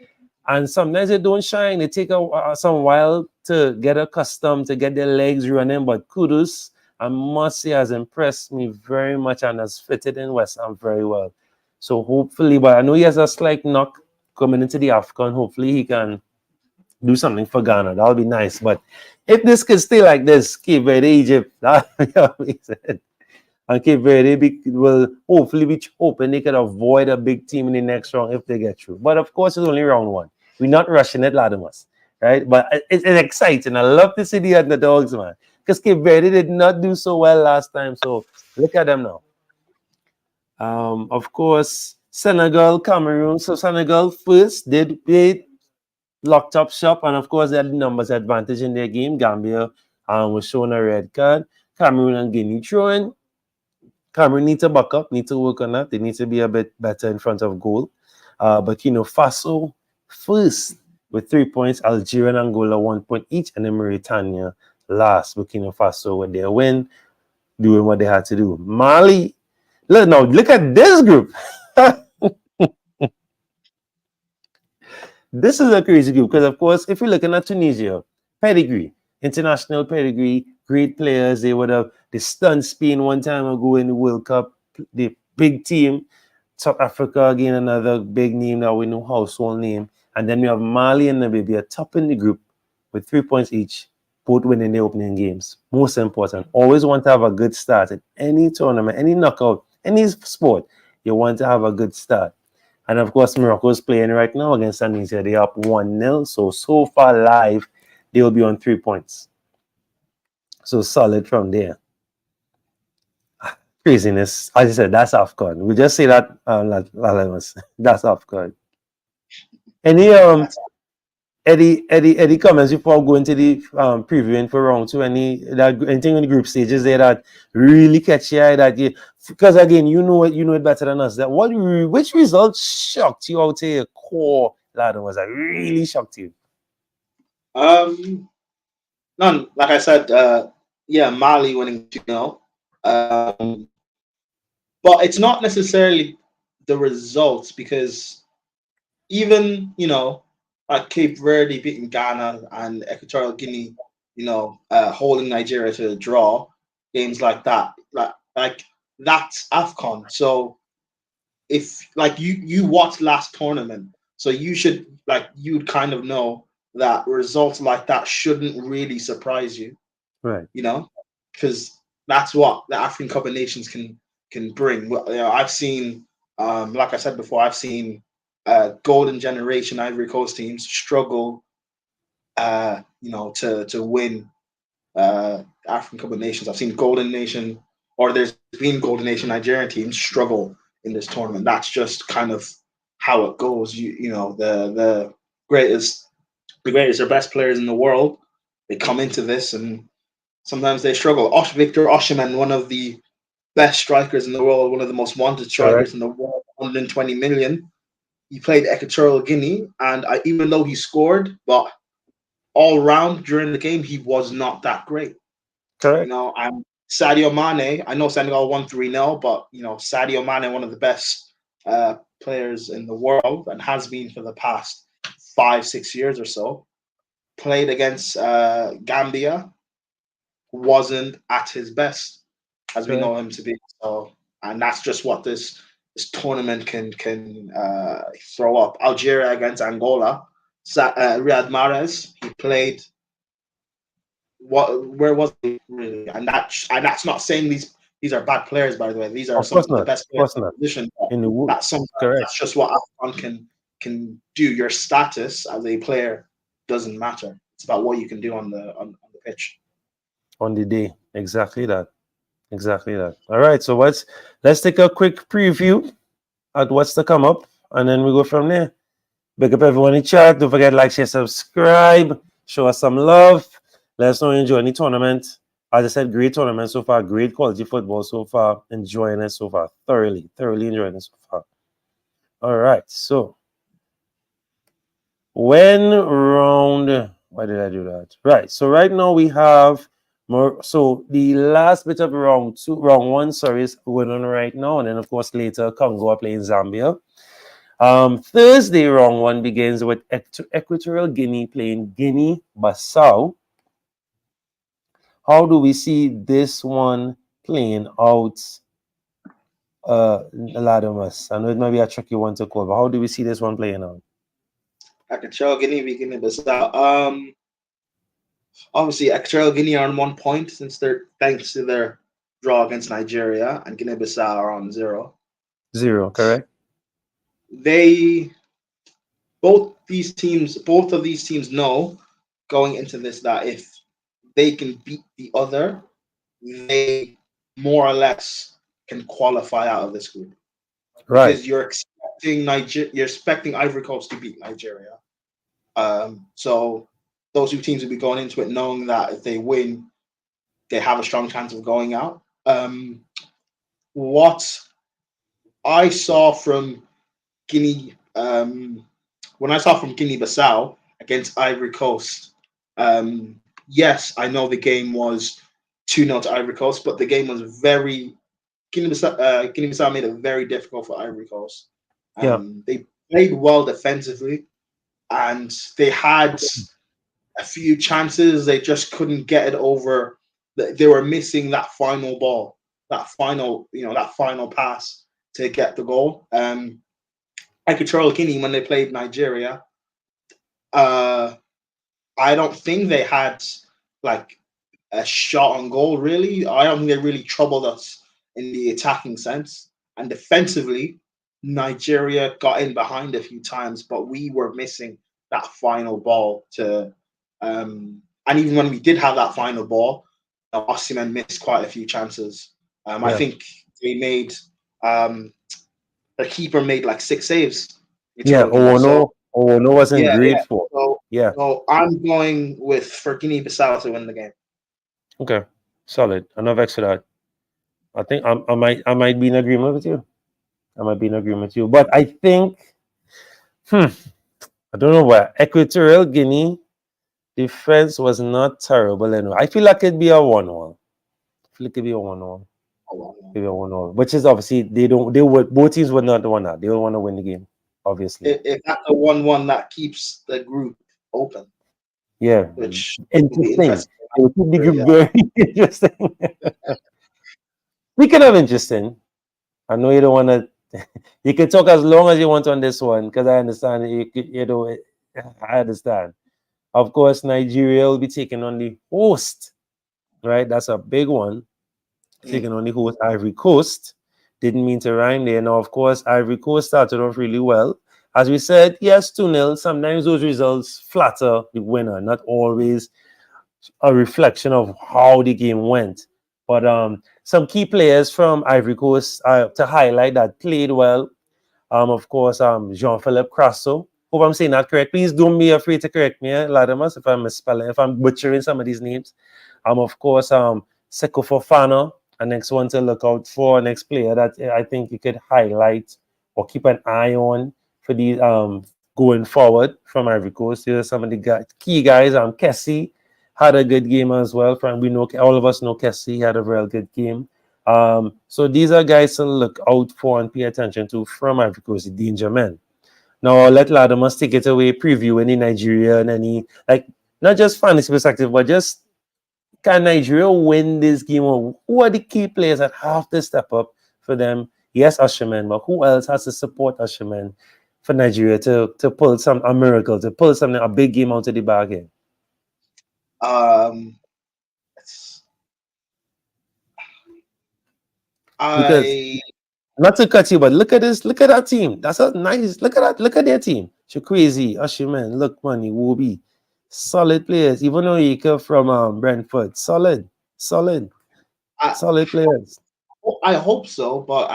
And sometimes they don't shine. They take some while to get accustomed, to get their legs running. But Kudus, I must say, has impressed me very much and has fitted in West Ham very well. So hopefully, but I know he has a slight knock coming into the Afcon. Hopefully he can do something for Ghana. That'll be nice. But if this could stay like this, Cape Verde, Egypt, that'll be amazing. And Cape Verde will hopefully be hoping they could avoid a big team in the next round if they get through. But of course, it's only round 1. We're not rushing it, Ladimus, right? But it's exciting. I love to see the underdogs, man. Because Cape Verde did not do so well last time. So look at them now. Of course, Senegal, Cameroon. So Senegal first they locked up shop. And of course, they had the numbers advantage in their game. Gambia was shown a red card. Cameroon and Guinea throwing. Cameroon need to buck up, need to work on that. They need to be a bit better in front of goal. Burkina Faso first with 3 points. Algeria and Angola 1 point each. And then Mauritania last. Burkina Faso with their win, doing what they had to do. Mali, look at this group. This is a crazy group because, of course, if you're looking at Tunisia, pedigree, international pedigree, great players. They stunned Spain one time ago in the World Cup. The big team. South Africa, again, another big name that we know, household name. And then we have Mali and Namibia top in the group with 3 points each, both winning the opening games. Most important, always want to have a good start in any tournament, any knockout, any sport. You want to have a good start. And of course, Morocco is playing right now against Tunisia. They're up 1-0. So far live, they will be on 3 points. So solid from there. Craziness. As I said, that's Afcon. We just say that, that's Afcon. Eddie comments before going to the previewing for round two. Anything in the group stages there that really catch your eye that you, because again you know it better than us. That which result shocked you out of your core, lad? Was that really shocked you? None. Like I said, Mali winning 2-0. But it's not necessarily the results, because even, like Cape Verde beating Ghana and Equatorial Guinea, holding Nigeria to a draw, games like that, like that's Afcon. So if like you watched last tournament, so you'd kind of know that results like that shouldn't really surprise you, Right. because that's what the African Cup of Nations can bring. I've seen, like I said before, I've seen golden generation Ivory Coast teams struggle, to win African Cup of Nations. I've seen there's been golden nation Nigerian teams struggle in this tournament. That's just kind of how it goes. The greatest or best players in the world, they come into this and sometimes they struggle. Victor Osimhen, one of the best strikers in the world, one of the most wanted strikers in the world, 120 million. He played Equatorial Guinea, and even though he scored, but all round during the game, he was not that great. Correct. I'm Sadio Mane. I know Senegal won 3-0, but Sadio Mane, one of the best players in the world, and has been for the past 5-6 years or so, played against Gambia, wasn't at his best as we know him to be. So, and that's just what this tournament can throw up. Algeria against Angola, Riyad Mahrez, he played. Where was he really? And that's not saying these are bad players, by the way. These are some of the best players in the position. That's just what Afcon can do. Your status as a player doesn't matter. It's about what you can do on the pitch. On the day. Exactly that. All right, so let's take a quick preview at what's to come up, and then we go from there. Big up everyone in chat. Don't forget, like, share, subscribe. Show us some love. Let us know you enjoy the tournament. As I said, great tournament so far. Great quality football so far. Enjoying it so far. Thoroughly enjoying it so far. All right, so why did I do that? Right, so right now we have more. So the last bit of round one, is going on right now, and then of course later Congo are playing Zambia. Thursday round one begins with Equatorial Guinea playing Guinea-Bissau. How do we see this one playing out, Ladimus? I know it might be a tricky one to call, but how do we see this one playing out? Equatorial Guinea-Bissau. Obviously, Equatorial Guinea are on 1 point thanks to their draw against Nigeria, and Guinea-Bissau are on 0. 0, correct? Both of these teams know going into this that if they can beat the other, they more or less can qualify out of this group. Right. Because you're expecting Ivory Coast to beat Nigeria. So those two teams will be going into it knowing that if they win, they have a strong chance of going out. What I saw from Guinea, when I saw from Guinea-Bissau against Ivory Coast, yes, I know the game was 2-0 to Ivory Coast, but the game was Guinea-Bissau made it very difficult for Ivory Coast. They played well defensively, and they had a few chances. They just couldn't get it over. They were missing that final ball, that final pass to get the goal. Equatorial Guinea, when they played Nigeria, I don't think they had like a shot on goal, really. I don't think they really troubled us in the attacking sense. And defensively, Nigeria got in behind a few times, but we were missing that final ball to and even when we did have that final ball, Osimhen missed quite a few chances. I think they made the keeper made like 6 saves. Owono wasn't great for. So Yeah. So I'm going with for Guinea-Bissau to win the game. Okay. Solid. I'm not vexed with that. I think I might be in agreement with you. I might be in agreement with you. But I think I don't know why. Equatorial Guinea defense was not terrible anyway. I feel like it'd be a 1-1. I feel like it'd be a 1-1. Maybe a 1-1. Which is obviously both teams would not want that. They would want to win the game, obviously. If that's a 1-1, that keeps the group open, Yeah. which will be Interesting. interesting. It would keep the group Yeah. very interesting. Speaking of interesting, I know you don't want to. You can talk as long as you want on this one because I understand. I understand. Of course, Nigeria will be taking on the host, right? That's a big one. Taking on the host, Ivory Coast. Didn't mean to rhyme there. Now, of course, Ivory Coast started off really well. As we said, yes, 2-0. Sometimes those results flatter the winner, not always a reflection of how the game went. But some key players from Ivory Coast to highlight that played well. Of course, Jean-Philippe Crasso. Hope I'm saying that correct. Please don't be afraid to correct me, Ladimus, if I'm misspelling, if I'm butchering some of these names. Of course, Seko Fofana, a next one to look out for, next player that I think you could highlight or keep an eye on for the going forward from Ivory Coast. These are some of the key guys. Kessie had a good game as well. We know all of us know Kessie had a real good game. So these are guys to look out for and pay attention to from Ivory Coast, the danger men. Now I'll let Ladimus take it away, preview any Nigeria and any not just fantasy perspective, but just can Nigeria win this game? Or who are the key players that have to step up for them? Yes, Usherman, but who else has to support Usherman for Nigeria to pull a miracle, to pull a big game out of the bag here? Because not to cut you, but look at this. Look at that team. That's a nice. Look at that. Look at their team. Crazy, Usherman, Look Money, Wobie, solid players. Even though he come from Brentford, solid players. I hope so, but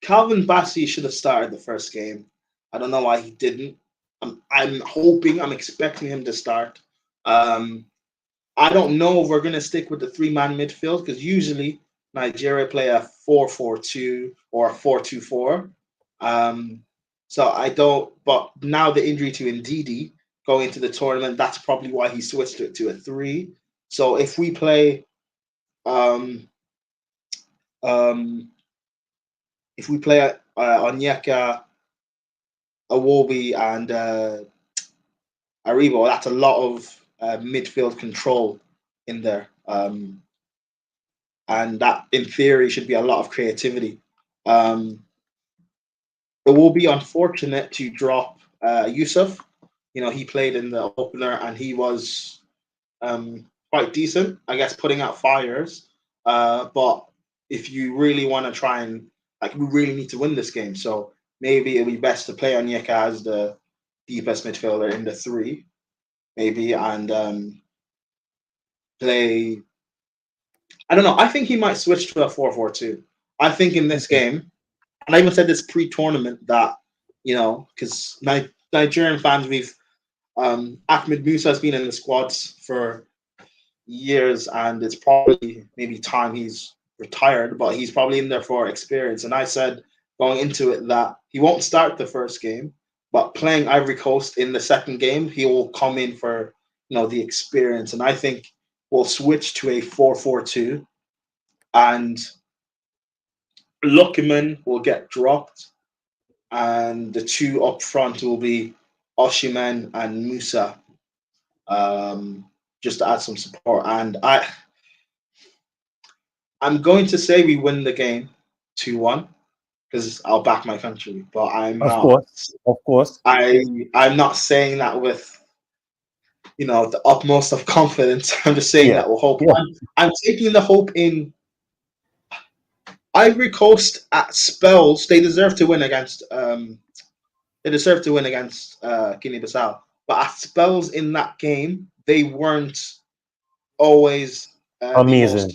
Calvin Bassey should have started the first game. I don't know why he didn't. I'm expecting him to start. I don't know if we're going to stick with the 3-man midfield because usually Nigeria play a 4-4-2 or a 4-2-4. So I don't, but now the injury to Ndidi going into the tournament, that's probably why he switched it to a 3. So if we play Onyeka, Awobi, and Aribo, that's a lot of midfield control in there. And that, in theory, should be a lot of creativity. It will be unfortunate to drop Yusuf. He played in the opener and he was quite decent, I guess, putting out fires. But if you really want to try and, we really need to win this game. So maybe it'll be best to play Onyeka as the deepest midfielder in the 3, maybe, and play. I don't know. I think he might switch to a 4-4-2. I think in this game, and I even said this pre-tournament that, because Nigerian fans, Ahmed Musa has been in the squads for years, and it's probably maybe time he's retired, but he's probably in there for experience. And I said going into it that he won't start the first game, but playing Ivory Coast in the second game, he will come in for the experience. And I think we'll switch to a 4-4-2, and Luckyman will get dropped, and the 2 up front will be Oshiman and Musa, just to add some support. And I'm going to say we win the game 2-1 because I'll back my country, but I'm not. Of course. I'm not saying that with the utmost of confidence. I'm just saying that with hope. Yeah. I'm taking the hope in Ivory Coast at spells. They deserve to win against. They deserve to win against Guinea-Bissau, but at spells in that game, they weren't always amazing.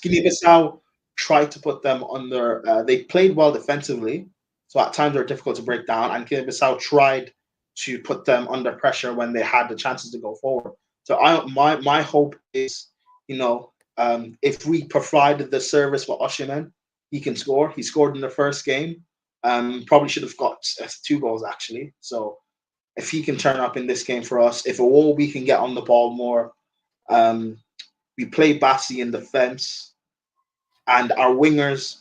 Guinea-Bissau tried to put them under. They played well defensively, So at times they're difficult to break down. And Guinea-Bissau tried to put them under pressure when they had the chances to go forward. So my hope is, if we provided the service for Osimhen, he can score. He scored in the first game. Probably should have got 2 goals actually. So if he can turn up in this game for us, if we can get on the ball more, we play Bassi in defense, and our wingers,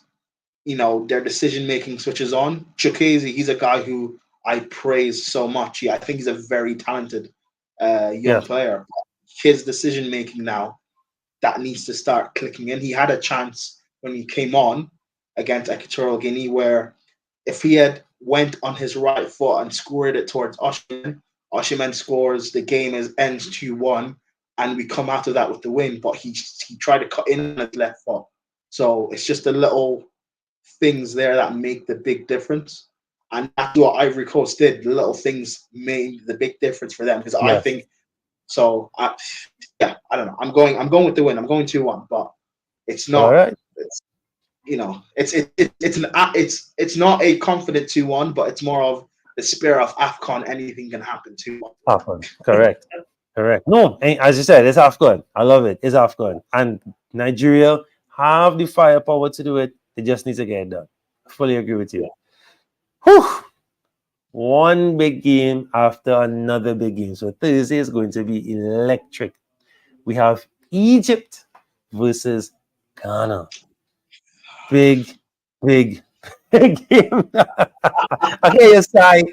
their decision making switches on. Chukwueze, he's a guy who I praise so much. I think he's a very talented young player. His decision making now, that needs to start clicking in. He had a chance when he came on against Equatorial Guinea where if he had went on his right foot and scored it towards Osimhen scores, the game ends 2-1, and we come out of that with the win. But he tried to cut in on his left foot. So it's just the little things there that make the big difference. And that's what Ivory Coast did. The little things made the big difference for them. Because I think so. I don't know. I'm going with the win. I'm going 2-1, but it's not. All right. It's not a confident 2-1, but it's more of the spirit of Afcon. Anything can happen 2-1. Afcon. Correct. Correct. No, as you said, it's Afcon. I love it. It's Afcon. And Nigeria have the firepower to do it. They just need to get it done. I fully agree with you. Whew. One big game after another big game. So Thursday is going to be electric. We have Egypt versus Ghana. Big game. Okay, yes, I.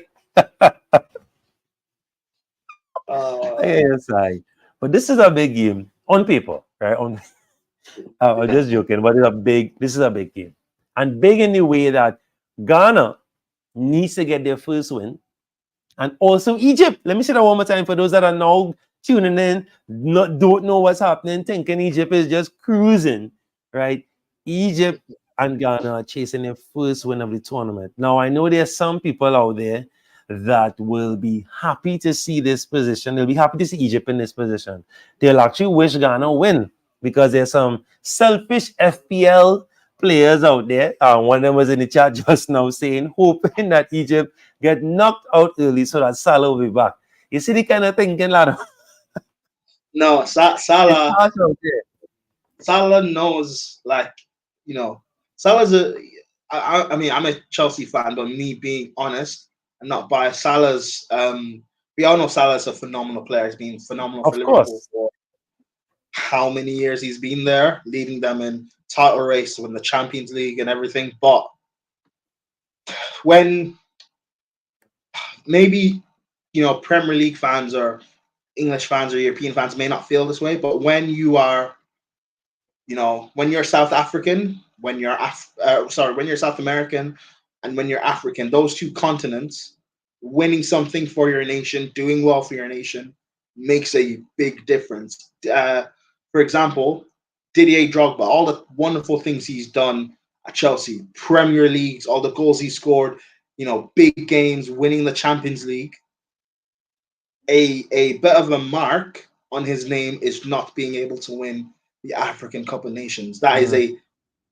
Yes, I. But this is a big game on paper, right? I'm just joking, but this is a big game. And big in the way that Ghana needs to get their first win. And also Egypt. Let me say that one more time for those that are now tuning in, don't know what's happening, thinking Egypt is just cruising, right? Egypt and Ghana are chasing their first win of the tournament. Now, I know there's some people out there that will be happy to see this position. They'll be happy to see Egypt in this position. They'll actually wish Ghana win because there's some selfish FPL players out there. One of them was in the chat just now saying, hoping that Egypt get knocked out early so that Salah will be back. You see the kind of thinking, lad? No, Salah knows, Salah's I mean, I'm a Chelsea fan, but me being honest and not biased, Salah's, we all know Salah's a phenomenal player. He's been phenomenal for Liverpool for how many years he's been there, leading them in title race, win the Champions League and everything. But when maybe, Premier League fans or English fans or European fans may not feel this way, but when you are, when you're South African, when you're South American, and when you're African, those two continents, winning something for your nation, doing well for your nation, makes a big difference. For example, Didier Drogba, all the wonderful things he's done at Chelsea, Premier Leagues, all the goals he scored, big games, winning the Champions League. A bit of a mark on his name is not being able to win the African Cup of Nations. That is a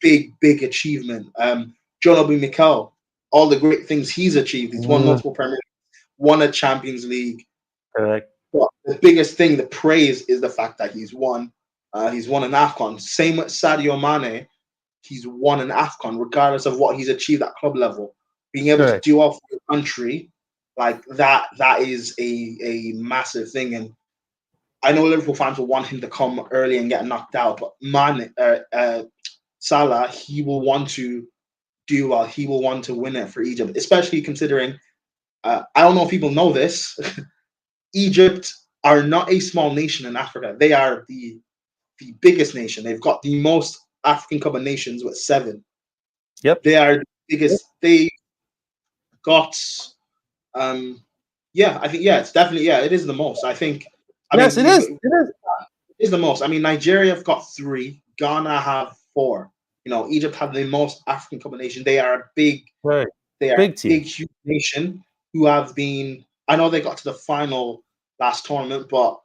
big achievement. John Obi Mikel, all the great things he's achieved. He's won multiple Premier Leagues, won a Champions League. Correct. But the biggest thing, the praise, is the fact that he's won an Afcon. Same with Sadio Mane. He's won an Afcon, regardless of what he's achieved at club level. Being able to do all for the country, like that is a massive thing. And I know Liverpool fans will want him to come early and get knocked out, but Salah, he will want to do well. He will want to win it for Egypt, especially considering, I don't know if people know this, Egypt are not a small nation in Africa. They are the biggest nation. They've got the most African Cup of Nations with 7. Yep. They are the biggest. They got, I think, it's definitely, it is the most. I think. It is. It is the most. I mean, Nigeria have got 3. Ghana have 4. Egypt have the most African Cup of Nations. They are a big, they are big, huge nation who have been. I know they got to the final last tournament, but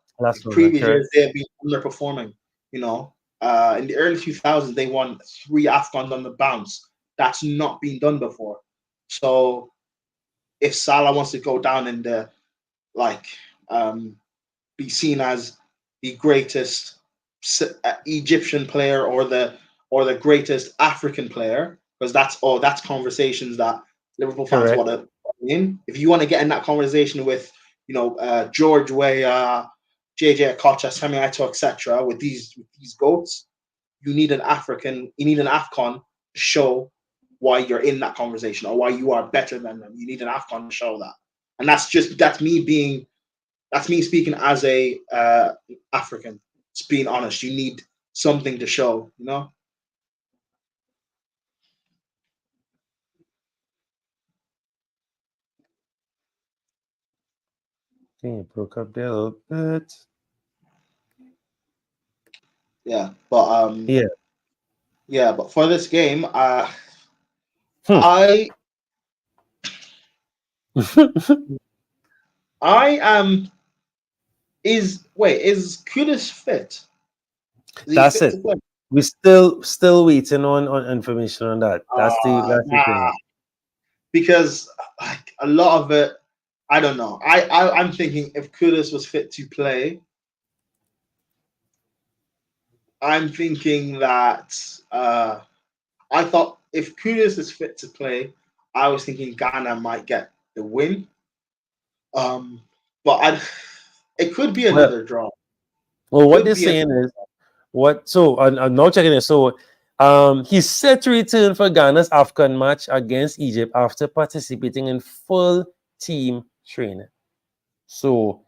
previous years they have been underperforming. In the early 2000s, they won 3 Afcons on the bounce. That's not been done before. So if Salah wants to go down in the be seen as the greatest Egyptian player or the greatest African player, because that's conversations that Liverpool fans Correct. want to in. If you want to get in that conversation with George Weah, JJ Okocha, Semi Aito, etc., with these goats, you need an Afcon to show why you're in that conversation or why you are better than them. You need an Afcon to show that, and that's me speaking as a African. Just being honest, you need something to show, Okay, broke up there a little bit. Yeah, but but for this game, I am is Kudus fit? Is he That's fit it. to play? We're still waiting on information on that. That's the Nah, thing. because like a lot of it, I don't know. I'm thinking if Kudus was fit to play, I'm thinking that I thought if Kudus is fit to play, I was thinking Ghana might get the win. But it could be Well, another draw. what Could they're be a saying is what. So I'm now checking it. So he's set to return for Ghana's Afcon match against Egypt after participating in full team training. So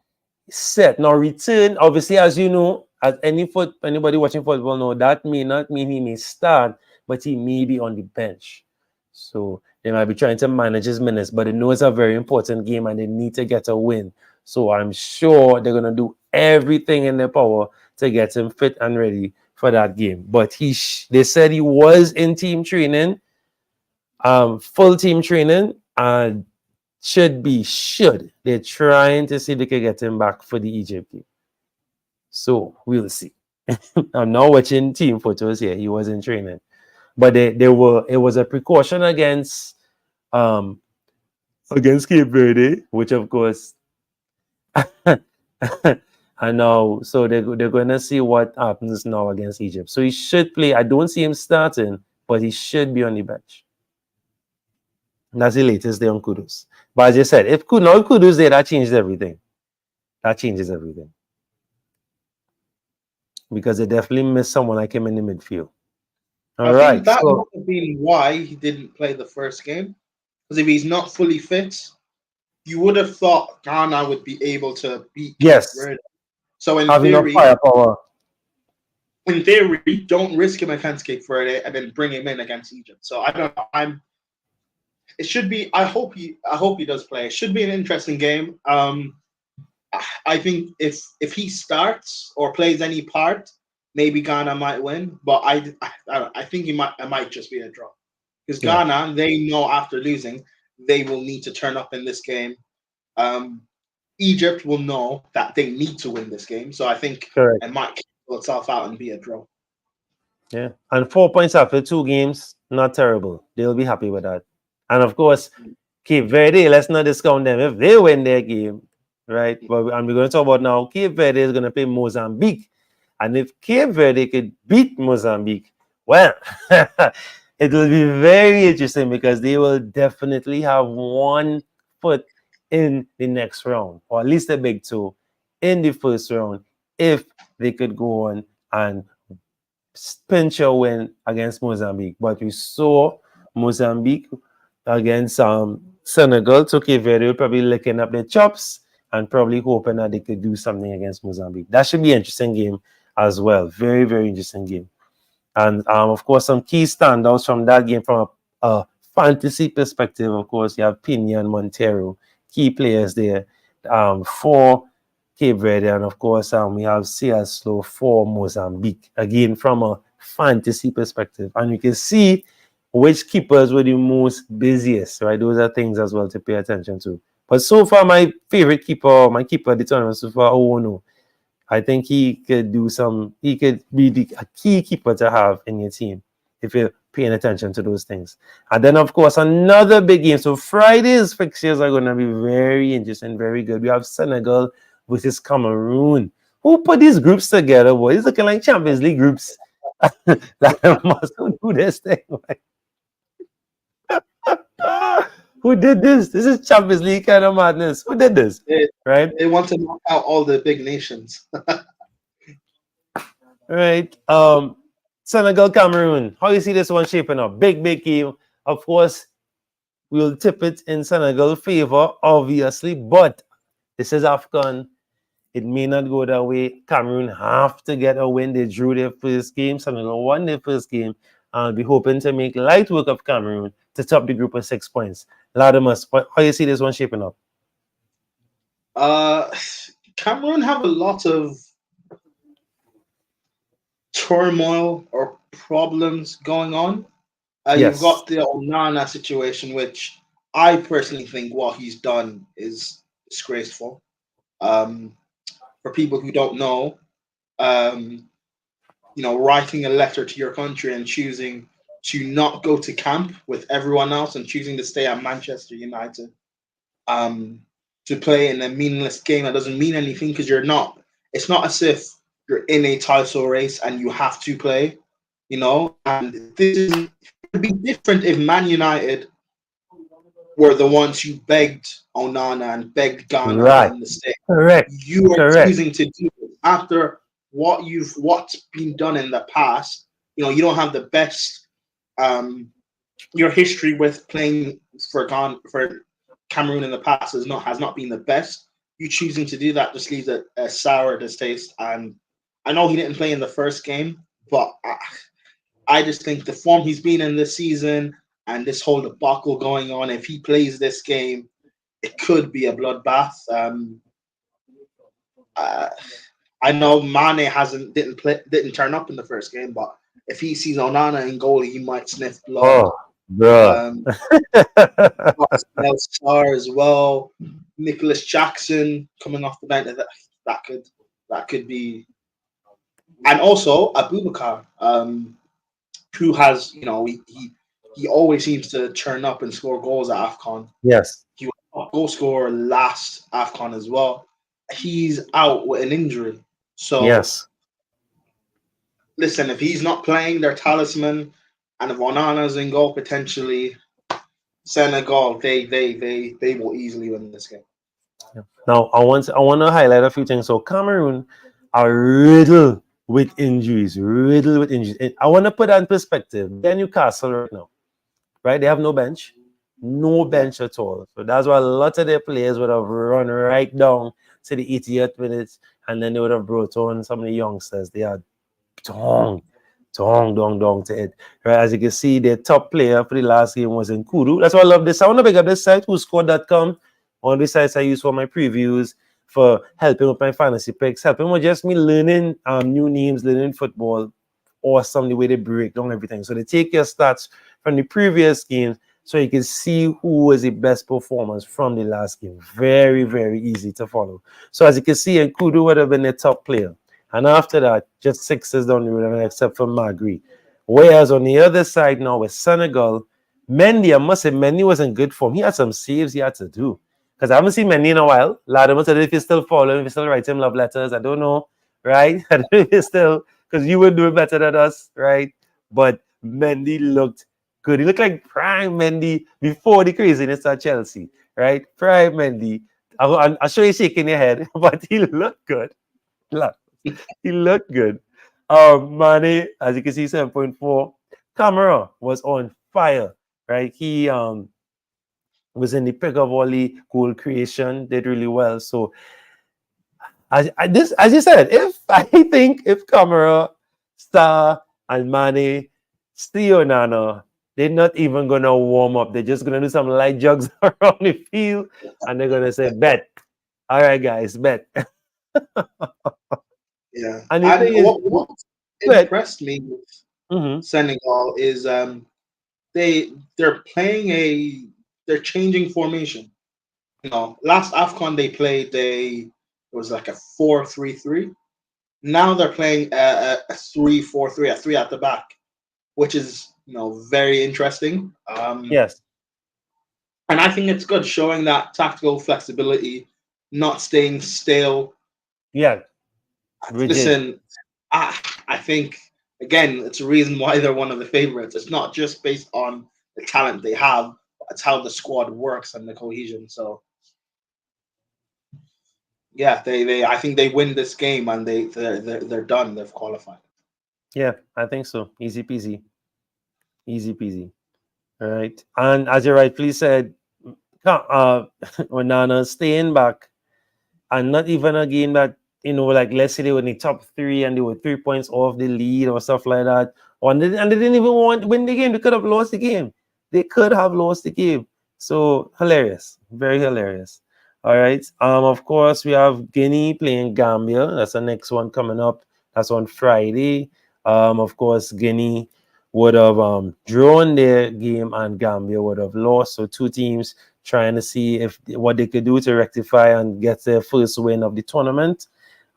set now return. Obviously, as you know, as anybody watching football know, that may not mean he may start, but he may be on the bench. So they might be trying to manage his minutes, but they know it's a very important game and they need to get a win. So I'm sure they're gonna do everything in their power to get him fit and ready for that game. But they said he was in team training, full team training, and they're trying to see if they can get him back for the Egypt game. So we'll see. I'm not watching team photos here. He was in training, but it was a precaution against Cape Verde, which of course, I know. So they're going to see what happens now against Egypt. So he should play. I don't see him starting, but he should be on the bench. That's the latest day on Kudus. But as I said, if Kudus there, that changes everything. That changes everything. Because they definitely missed someone like him in the midfield. All I think right. that So might have been why he didn't play the first game. Because if he's not fully fit, you would have thought Ghana would be able to beat Cape yes, Verde. So have enough firepower. don't risk him against Cape Verde and then bring him in against Egypt. So I don't know. It should be. I hope he does play. It should be an interesting game. I think if he starts or plays any part, maybe Ghana might win. But I think it might just be a draw because Ghana, they know after losing they will need to turn up in this game. Egypt will know that they need to win this game, so I think it might cancel itself out and be a draw. Yeah, and 4 points after 2 games, not terrible. They'll be happy with that. And of course, Cape Verde, let's not discount them if they win their game, right? But and we're going to talk about now. Cape Verde is going to play Mozambique, and if Cape Verde could beat Mozambique, well, it will be very interesting because they will definitely have one foot in the next round, or at least a big two in the first round, if they could go on and pinch a win against Mozambique. But we saw Mozambique against Senegal. So Cape Verde probably licking up their chops and probably hoping that they could do something against Mozambique. That should be an interesting game as well. Very, very interesting game. And of course, some key standouts from that game from a fantasy perspective. Of course, you have Pina and Montero, key players there for Cape Verde, and of course, we have Slow for Mozambique. Again, from a fantasy perspective, and you can see which keepers were the most busiest. Right, those are things as well to pay attention to. But so far, my keeper of the tournament so far, no. I think he could do he could be a key keeper to have in your team if you paying attention to those things. And then, of course, another big game. So Friday's fixtures are going to be very interesting, very good. We have Senegal versus Cameroon. Who put these groups together, boy? It's looking like Champions League groups. That must do this thing. Who did this? This is Champions League kind of madness. Who did this? Right? They want to knock out all the big nations. Right. Senegal, Cameroon. How you see this one shaping up? Big game. Of course, we'll tip it in Senegal favor, obviously, but this is Afcon. It may not go that way. Cameroon have to get a win. They drew their first game. Senegal won their first game. I'll be hoping to make light work of Cameroon to top the group with 6 points. Ladimus, how you see this one shaping up? Cameroon have a lot of turmoil or problems going on. Yes. You've got the Onana situation, which I personally think what he's done is disgraceful. For people who don't know, writing a letter to your country and choosing to not go to camp with everyone else and choosing to stay at Manchester United to play in a meaningless game that doesn't mean anything because you're not. It's not as if you're in a title race and you have to play, And this would be different if Man United were the ones who begged Onana and begged Ghana in the state. Correct. You are choosing to do it after what's been done in the past. You don't have the best. Your history with playing for Cameroon in the past has not been the best. You choosing to do that just leaves a sour distaste. And I know he didn't play in the first game, but I just think the form he's been in this season and this whole debacle going on, if he plays this game, it could be a bloodbath. I know Mane didn't turn up in the first game, but if he sees Onana in goal, he might sniff blood. Oh, bro. Star as well. Nicholas Jackson coming off the bench. That could be, and also Abubakar, who has he always seems to turn up and score goals at Afcon. Yes, he was a goal scorer last Afcon as well. He's out with an injury, so yes. Listen, if he's not playing their talisman, and if Onana's in goal, potentially Senegal, they will easily win this game. Now, I want to highlight a few things. So Cameroon are riddled with injuries. I want to put that in perspective. They're Newcastle right now, right? They have no bench at all. So that's why a lot of their players would have run right down to the 80th minute, and then they would have brought on some of the youngsters. They are dong to it. Right, as you can see, their top player for the last game was in Kudu. That's why I love this. I want to pick up this site, whoscored.com. One of the sites I use for my previews, for helping with my fantasy picks, helping with just me learning new names, learning football, awesome the way they break down everything. So they take your stats from the previous games so you can see who was the best performers from the last game. Very, very easy to follow. So as you can see, Kudu would have been the top player. And after that, just 6s down the road, except for Magri. Whereas on the other side now with Senegal, Mendy, I must say, Mendy was in good form. He had some saves he had to do. Because I haven't seen Mendy in a while. Ladimus said if you still follow him, if you still write him love letters, I don't know, right? I don't know if you still, because you would do it better than us, right? But Mendy looked good. He looked like prime Mendy before the craziness at Chelsea, right? Prime Mendy. I'll show you shaking your head, but he looked good. He looked good. Mane, as you can see, 7.4. Camera was on fire, right? He was in the pick of all the goal creation, did really well. So, as you said, if Camera, Star, and Mane see Onana, they're not even gonna warm up. They're just gonna do some light jogs around the field, and they're gonna say, "Bet, all right, guys, bet." Yeah, and what impressed me with Senegal is they're changing formation. Last Afcon they played it was like a 4-3-3. Now they're playing a 3-4-3, a 3 at the back, which is very interesting. Yes. And I think it's good showing that tactical flexibility, not staying stale. Yeah. Rigid. Listen, I think, again, it's a reason why they're one of the favorites. It's not just based on the talent they have, but it's how the squad works and the cohesion. So, yeah, I think they win this game and they're done. They've qualified. Yeah, I think so. Easy peasy. Easy peasy. All right. And as you rightfully said, Onana staying back, and not even a game that, like let's say they were in the top 3 and they were 3 points off the lead or stuff like that. And they didn't even want to win the game. They could have lost the game. They could have lost the game. So hilarious. Very hilarious. All right. Of course, we have Guinea playing Gambia. That's the next one coming up. That's on Friday. Of course, Guinea would have drawn their game and Gambia would have lost. So 2 teams trying to see what they could do to rectify and get their first win of the tournament.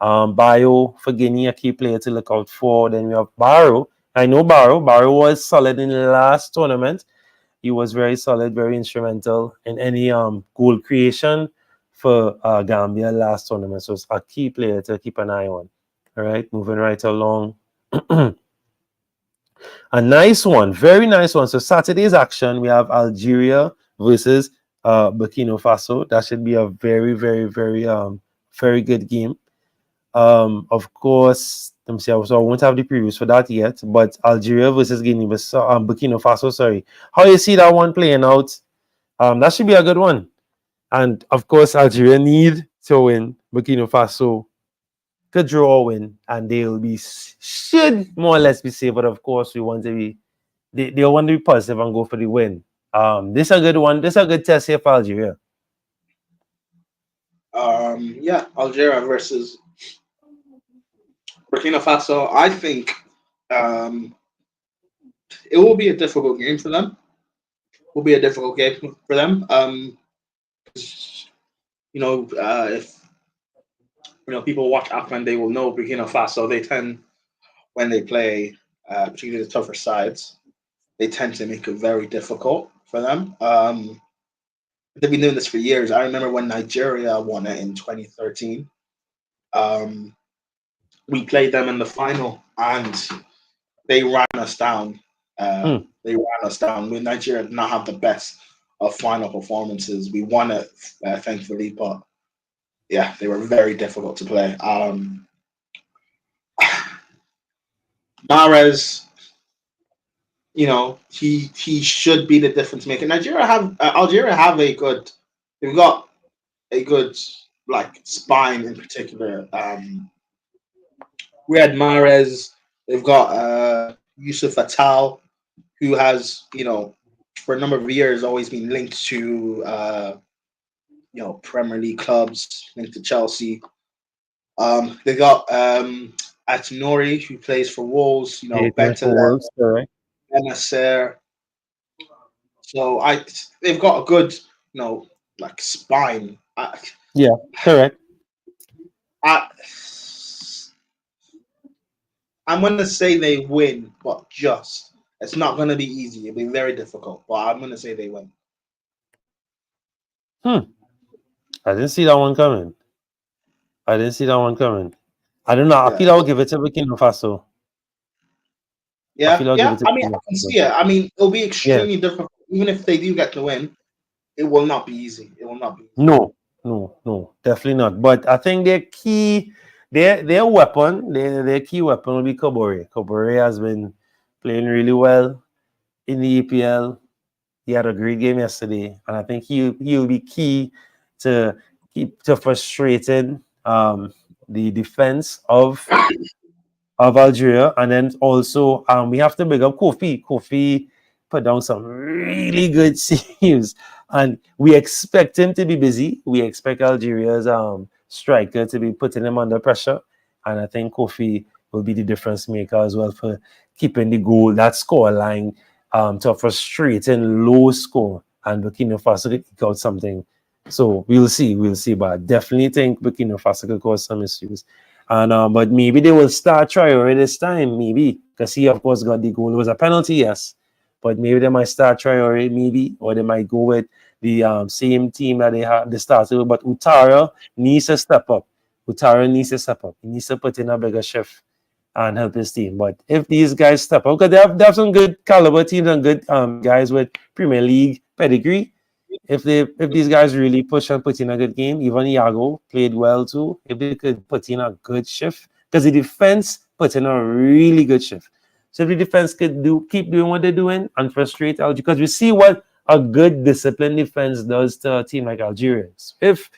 Bayo for Guinea, a key player to look out for. Then we have Barrow. I know Barrow. Barrow was solid in the last tournament. He was very solid, very instrumental in any goal creation for Gambia last tournament. So it's a key player to keep an eye on. All right, moving right along. A nice one, very nice one. So Saturday's action, we have Algeria versus Burkina Faso. That should be a very, very, very, very good game. Of course, let me see. So I won't have the previews for that yet. But Algeria versus Burkina Faso. Sorry, how you see that one playing out? That should be a good one. And of course, Algeria need to win. Burkina Faso could draw a win, and they'll be should more or less be safe. But of course, we want to be they want to be positive and go for the win. This is a good one. This is a good test here for Algeria. Yeah, Algeria versus Burkina Faso. I think it will be a difficult game for them. It will be a difficult game for them. If people watch Afcon, they will know Burkina Faso. They tend, when they play, particularly the tougher sides, they tend to make it very difficult for them. They've been doing this for years. I remember when Nigeria won it in 2013. We played them in the final, and they ran us down. They ran us down. Nigeria did not have the best of final performances. We won it, thankfully, but yeah, they were very difficult to play. Mahrez, he should be the difference maker. Algeria have a good. They've got a good spine in particular. We had Mahrez. They've got Yusuf Attal, who has for a number of years always been linked to Premier League clubs, linked to Chelsea. They got Atinori, who plays for Wolves. Bentaleb, Benacer. So they've got a good spine. Yeah, correct. I'm going to say they win, but it's not going to be easy. It'll be very difficult, but I'm going to say they win. I didn't see that one coming. I don't know. I feel I'll give it to Burkina Faso. Yeah. I can see it. I mean, it'll be extremely difficult. Even if they do get to win, it will not be easy. It will not be easy. No, definitely not. But I think their key weapon will be Kabore. Kabore has been playing really well in the EPL. He had a great game yesterday, and I think he'll be key to frustrating the defense of Algeria. And then also we have to big up Kofi. Kofi put down some really good saves, and we expect him to be busy. We expect Algeria's striker to be putting him under pressure, and I think Kofi will be the difference maker as well for keeping the goal, that score line, to a frustrating low score, and Burkina Faso could eke out something. So we'll see, but I definitely think Burkina Faso could cause some issues. And but maybe they will start Traore this time, maybe, because he of course got the goal. It was a penalty, yes, but maybe they might start Traore, maybe, or they might go with the same team that they started with. But Utara needs to step up. Utara needs to step up. He needs to put in a bigger shift and help his team. But if these guys step up, because they have some good caliber teams and good guys with Premier League pedigree. If these guys really push and put in a good game, even Iago played well too. If they could put in a good shift, because the defense put in a really good shift. So if the defense could keep doing what they're doing and frustrate Algeria, because we see what a good disciplined defense does to a team like Algeria. So if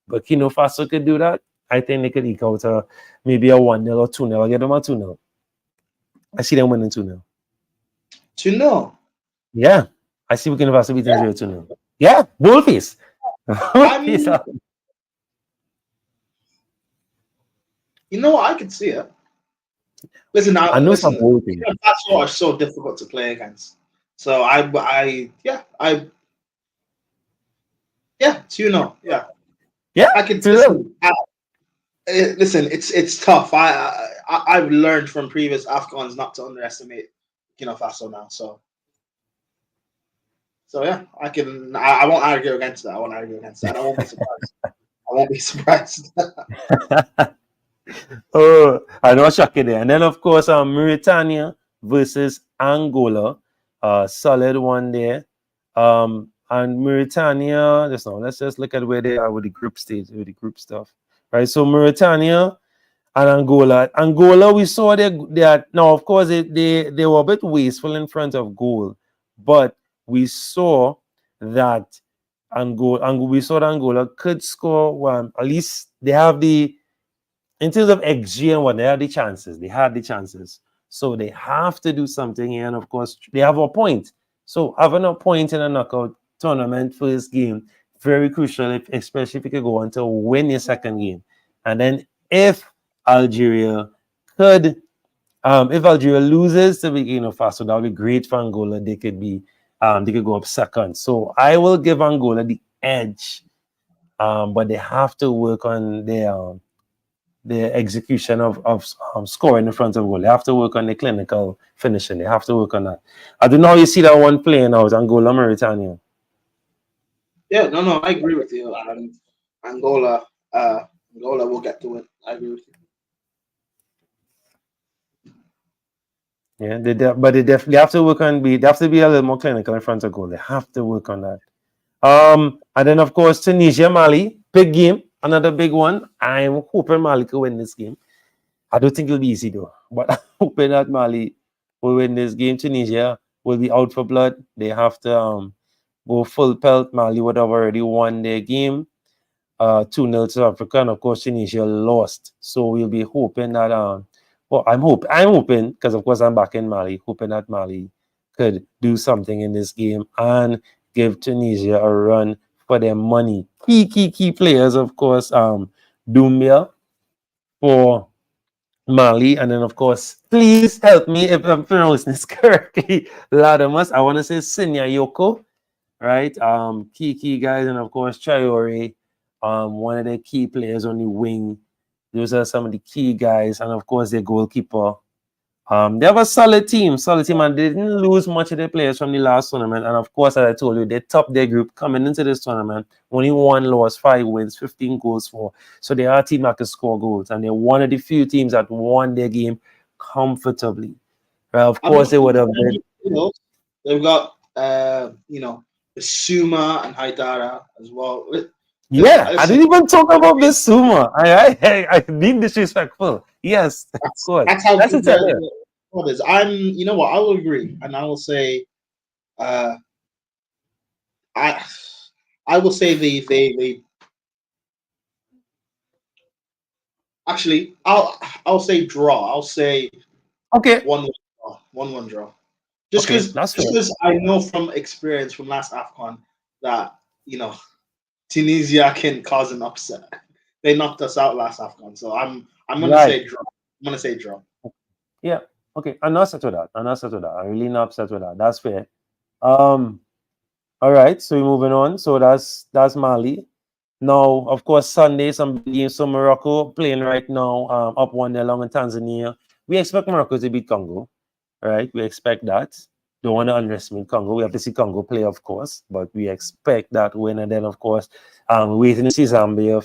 Burkina Faso could do that, I think they could eke out maybe a 1-0 or 2-0. I'll get them a 2-0. I see them winning 2-0. 2-0? Yeah. I see Burkina Faso beating Algeria 2-0. Yeah, bullface. You know what? I could see it. Listen, I know some bullface. Faso are so difficult to play against. So yeah, 2-0. Yeah. Yeah, I can listen. Listen, it's tough. I've learned from previous Afcons not to underestimate Burkina Faso now. So yeah, I won't argue against that. I won't be surprised. I won't be surprised. Oh, I know shocking there. And then of course Mauritania versus Angola. Solid one there. And Mauritania, let's just look at where they are with the group stage, with the group stuff. Right. So Mauritania and Angola. Angola, we saw that now, of course, they were a bit wasteful in front of goal, but we saw that Angola could score one. At least they have in terms of XG and what, they had the chances. They had the chances. So they have to do something here. And of course, they have a point. So having a point in a knockout tournament first game, very crucial, especially if you could go on to win your second game. And then if Algeria loses to Burkina Faso, that would be great for Angola. They could go up second. So I will give Angola the edge, but they have to work on their execution of scoring in front of goal. They have to work on the clinical finishing. They have to work on that. I don't know how you see that one playing out, Angola, Mauritania. Yeah, no, I agree with you. Angola will get to it. I agree with you. Yeah, they definitely have to work on they have to be a little more clinical in front of goal. They have to work on that. And then of course Tunisia, Mali, big game, another big one. I'm hoping Mali can win this game. I don't think it'll be easy though, but I'm hoping that Mali will win this game. Tunisia will be out for blood. They have to go full pelt. Mali would have already won their game, 2-0 to Africa, and of course Tunisia lost. So we'll be hoping that I'm hoping because of course I'm back in Mali, hoping that Mali could do something in this game and give Tunisia a run for their money. Key players, of course, Doumbia for Mali, and then of course, please help me if I'm pronouncing this correctly. Ladimus, I want to say Sinya Yoko, right? Key guys, and of course Traore, one of the key players on the wing. Those are some of the key guys, and of course their goalkeeper. They have a solid team, and they didn't lose much of their players from the last tournament. And of course, as I told you, they topped their group coming into this tournament. Only 1 loss, 5 wins, 15 goals for. So they are a team that can score goals, and they're one of the few teams that won their game comfortably. Right? Of course, they would have been. They've got Suma and Haidara as well. Yeah, I didn't even talk about this Suma. I being disrespectful. Yes, of course. That's how good it is. You know what? I will agree, and I will say, I will say they. Actually, I'll say draw. I'll say okay 1-1 draw. Just because I know from experience from last Afcon that Tunisia can cause an upset. They knocked us out last Afcon, so I'm gonna say draw. I'm gonna say draw. Yeah. Okay. I'm not upset with that. I'm really not upset with that. That's fair. All right. So we're moving on. So that's Mali. Now, of course, Sunday, some games. So Morocco playing right now, up 1-0 along in Tanzania. We expect Morocco to beat Congo. Right? We expect that. don't want to underestimate Congo. We have to see Congo play, of course, but we expect that win. And then, of course, waiting to see Zambia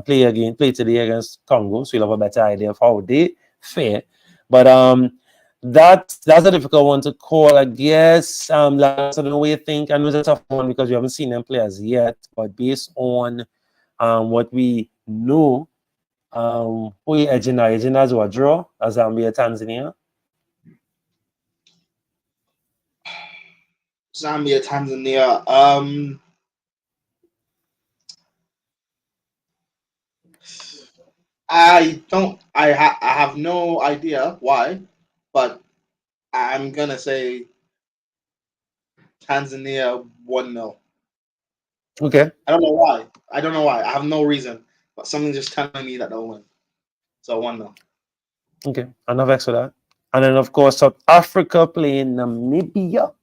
play today against Congo, so you'll have a better idea of how they fare. But that's a difficult one to call, I guess. I don't know what you think. I know it's a tough one because we haven't seen them play as yet. But based on what we know, who are you edging now? Edging as a draw as Zambia, Tanzania. Zambia, Tanzania. I have no idea why, but I'm gonna say Tanzania 1-0. Okay. I don't know why. I have no reason, but something just telling me that they'll win. So 1-0. Okay, enough X for that. And then, of course, South Africa playing Namibia.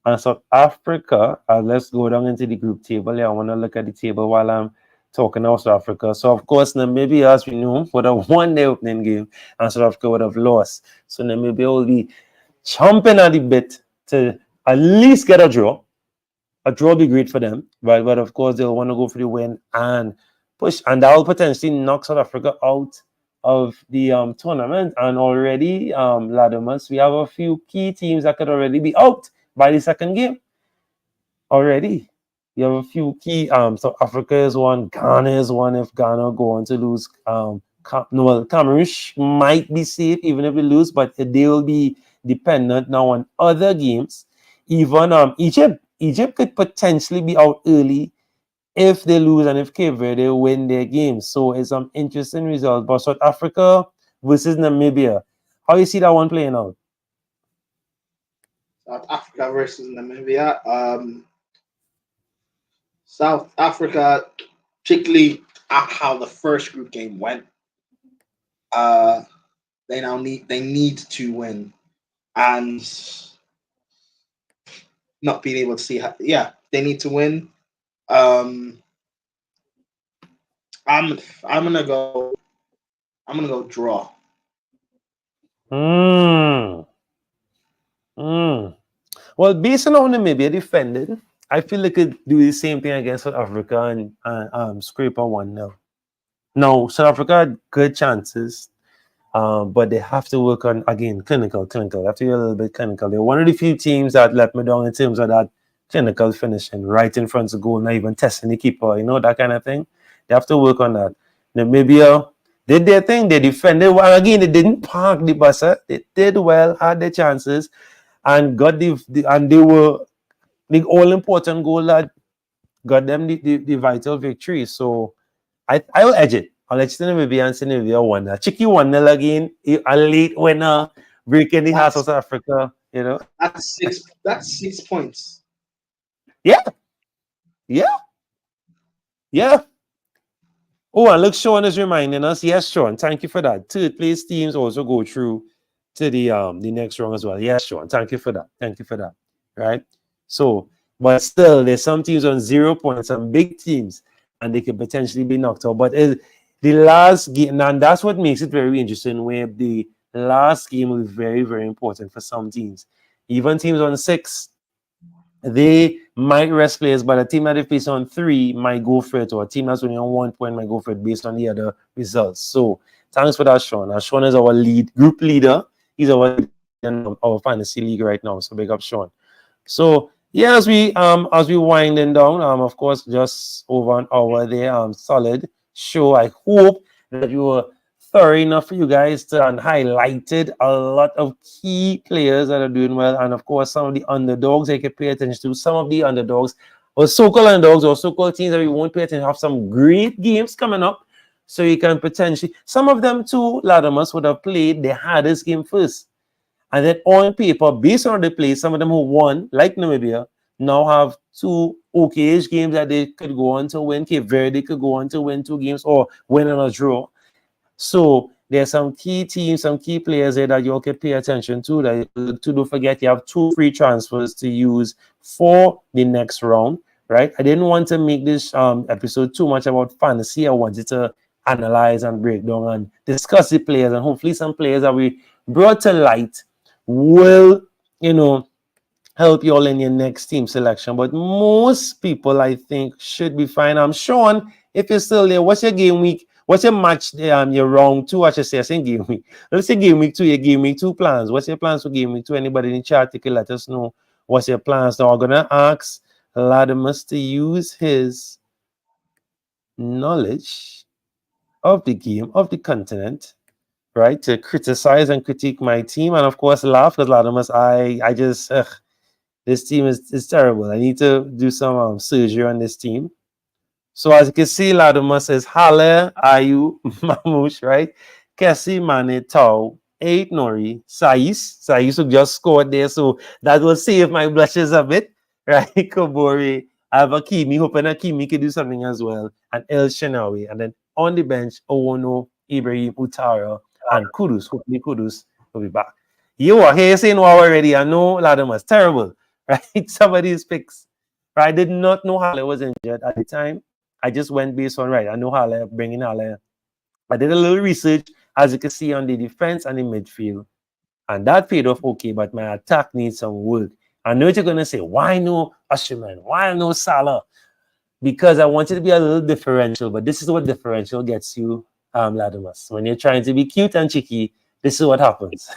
And South Africa, let's go down into the group table. Yeah, I want to look at the table while I'm talking about South Africa. So, of course, Namibia, as we know, would have won the opening game, and South Africa would have lost. So, Namibia will be chomping at the bit to at least get a draw. A draw would be great for them, right? But, of course, they'll want to go for the win and push. And that will potentially knock South Africa out of the tournament. And already, Ladimus, we have a few key teams that could already be out by the second game already. You have a few key South Africa is one, Ghana is one. If Ghana go on to lose, Cameroon might be safe even if they lose, but they will be dependent now on other games. Even Egypt could potentially be out early if they lose and if Cape Verde win their games. So it's some interesting results. But South Africa versus Namibia, how you see that one playing out? South Africa versus Namibia. South Africa, particularly how the first group game went, they need to win, and not being able to see how, they need to win. I'm gonna go draw. Well, based on how Namibia defended, I feel they could do the same thing against South Africa and scrape a 1-0. Now, South Africa had good chances, but they have to work on, again, clinical. They have to be a little bit clinical. They're one of the few teams that let me down in terms of that clinical finishing, right in front of goal, not even testing the keeper, that kind of thing. They have to work on that. Namibia did their thing. They defended well. Again, they didn't park the bus. They did well, had their chances, and got and they were the all-important goal that got them the vital victory. So I will edge it. I'll let you know Namibia and Namibia won. A cheeky 1-0 again. A late winner, breaking the heart of South Africa. That's 6 points. Yeah. Oh, and look, Sean is reminding us. Yes, Sean, thank you for that. Third place teams also go through to the next round as well. Yes, Sean, thank you for that. Right? So, but still, there's some teams on 0 points, some big teams, and they could potentially be knocked out. But the last game, and that's what makes it very interesting, where the last game will be very, very important for some teams. Even teams on 6, they might rest players, but a team that they face on 3 might go for it, or a team that's only on 1 point might go for it based on the other results. So thanks for that, Sean. Sean is our group leader. He's our fantasy league right now. So big up, Sean. So yeah, as we winding down, of course, just over an hour there, solid show. I hope that you were thorough enough for you guys to and highlighted a lot of key players that are doing well, and of course some of the underdogs I can pay attention to. Some of the underdogs or so-called underdogs or so-called teams that we won't pay attention have some great games coming up, so you can potentially, some of them too, Ladimus, would have played the hardest game first, and then on paper, based on the play, some of them who won, like Namibia, now have 2 okay-ish games that they could go on to win. Cape Verde could go on to win 2 games or win on a draw. So there's some key teams, some key players there that you all can pay attention to. Don't forget, you have 2 free transfers to use for the next round, right? I didn't want to make this episode too much about fantasy. I wanted to analyze and break down and discuss the players, and hopefully some players that we brought to light will, help you all in your next team selection. But most people, I think, should be fine. I'm Sean, if you're still there, what's your game week? What's your match? Your round two, I should say. I say game week. Let's say game week two. Your game week two plans. What's your plans for game week two? Anybody in the chat, you can let us know what's your plans. Now, I'm gonna ask Ladimus to use his knowledge of the game, of the continent, right, to criticize and critique my team, and of course laugh because Ladimus, I just this team is terrible. I need to do some surgery on this team. So as you can see, Ladimus says Halle, Ayu, Mamouche, right? Kessie, Mane, Tau, 8 Nori, Sais who just scored there, so that will save my blushes a bit, right? Kobori, I have Akimi, hoping Akimi can do something as well, and El Shenawi, and then on the bench, Owono, Ibrahim, Utara, and Kudus. Hopefully Kudus will be back. You are here saying wow already. I know Ladimus, terrible, right? Somebody's picks. Right? I did not know Halle was injured at the time. I just went based on right. I know Halle, bringing Halle. I did a little research, as you can see, on the defense and the midfield. And that paid off okay, but my attack needs some work. I know what you're going to say. Why no Usherman? Why no Salah? Because I wanted to be a little differential, but this is what differential gets you, Ladimus. When you're trying to be cute and cheeky, this is what happens.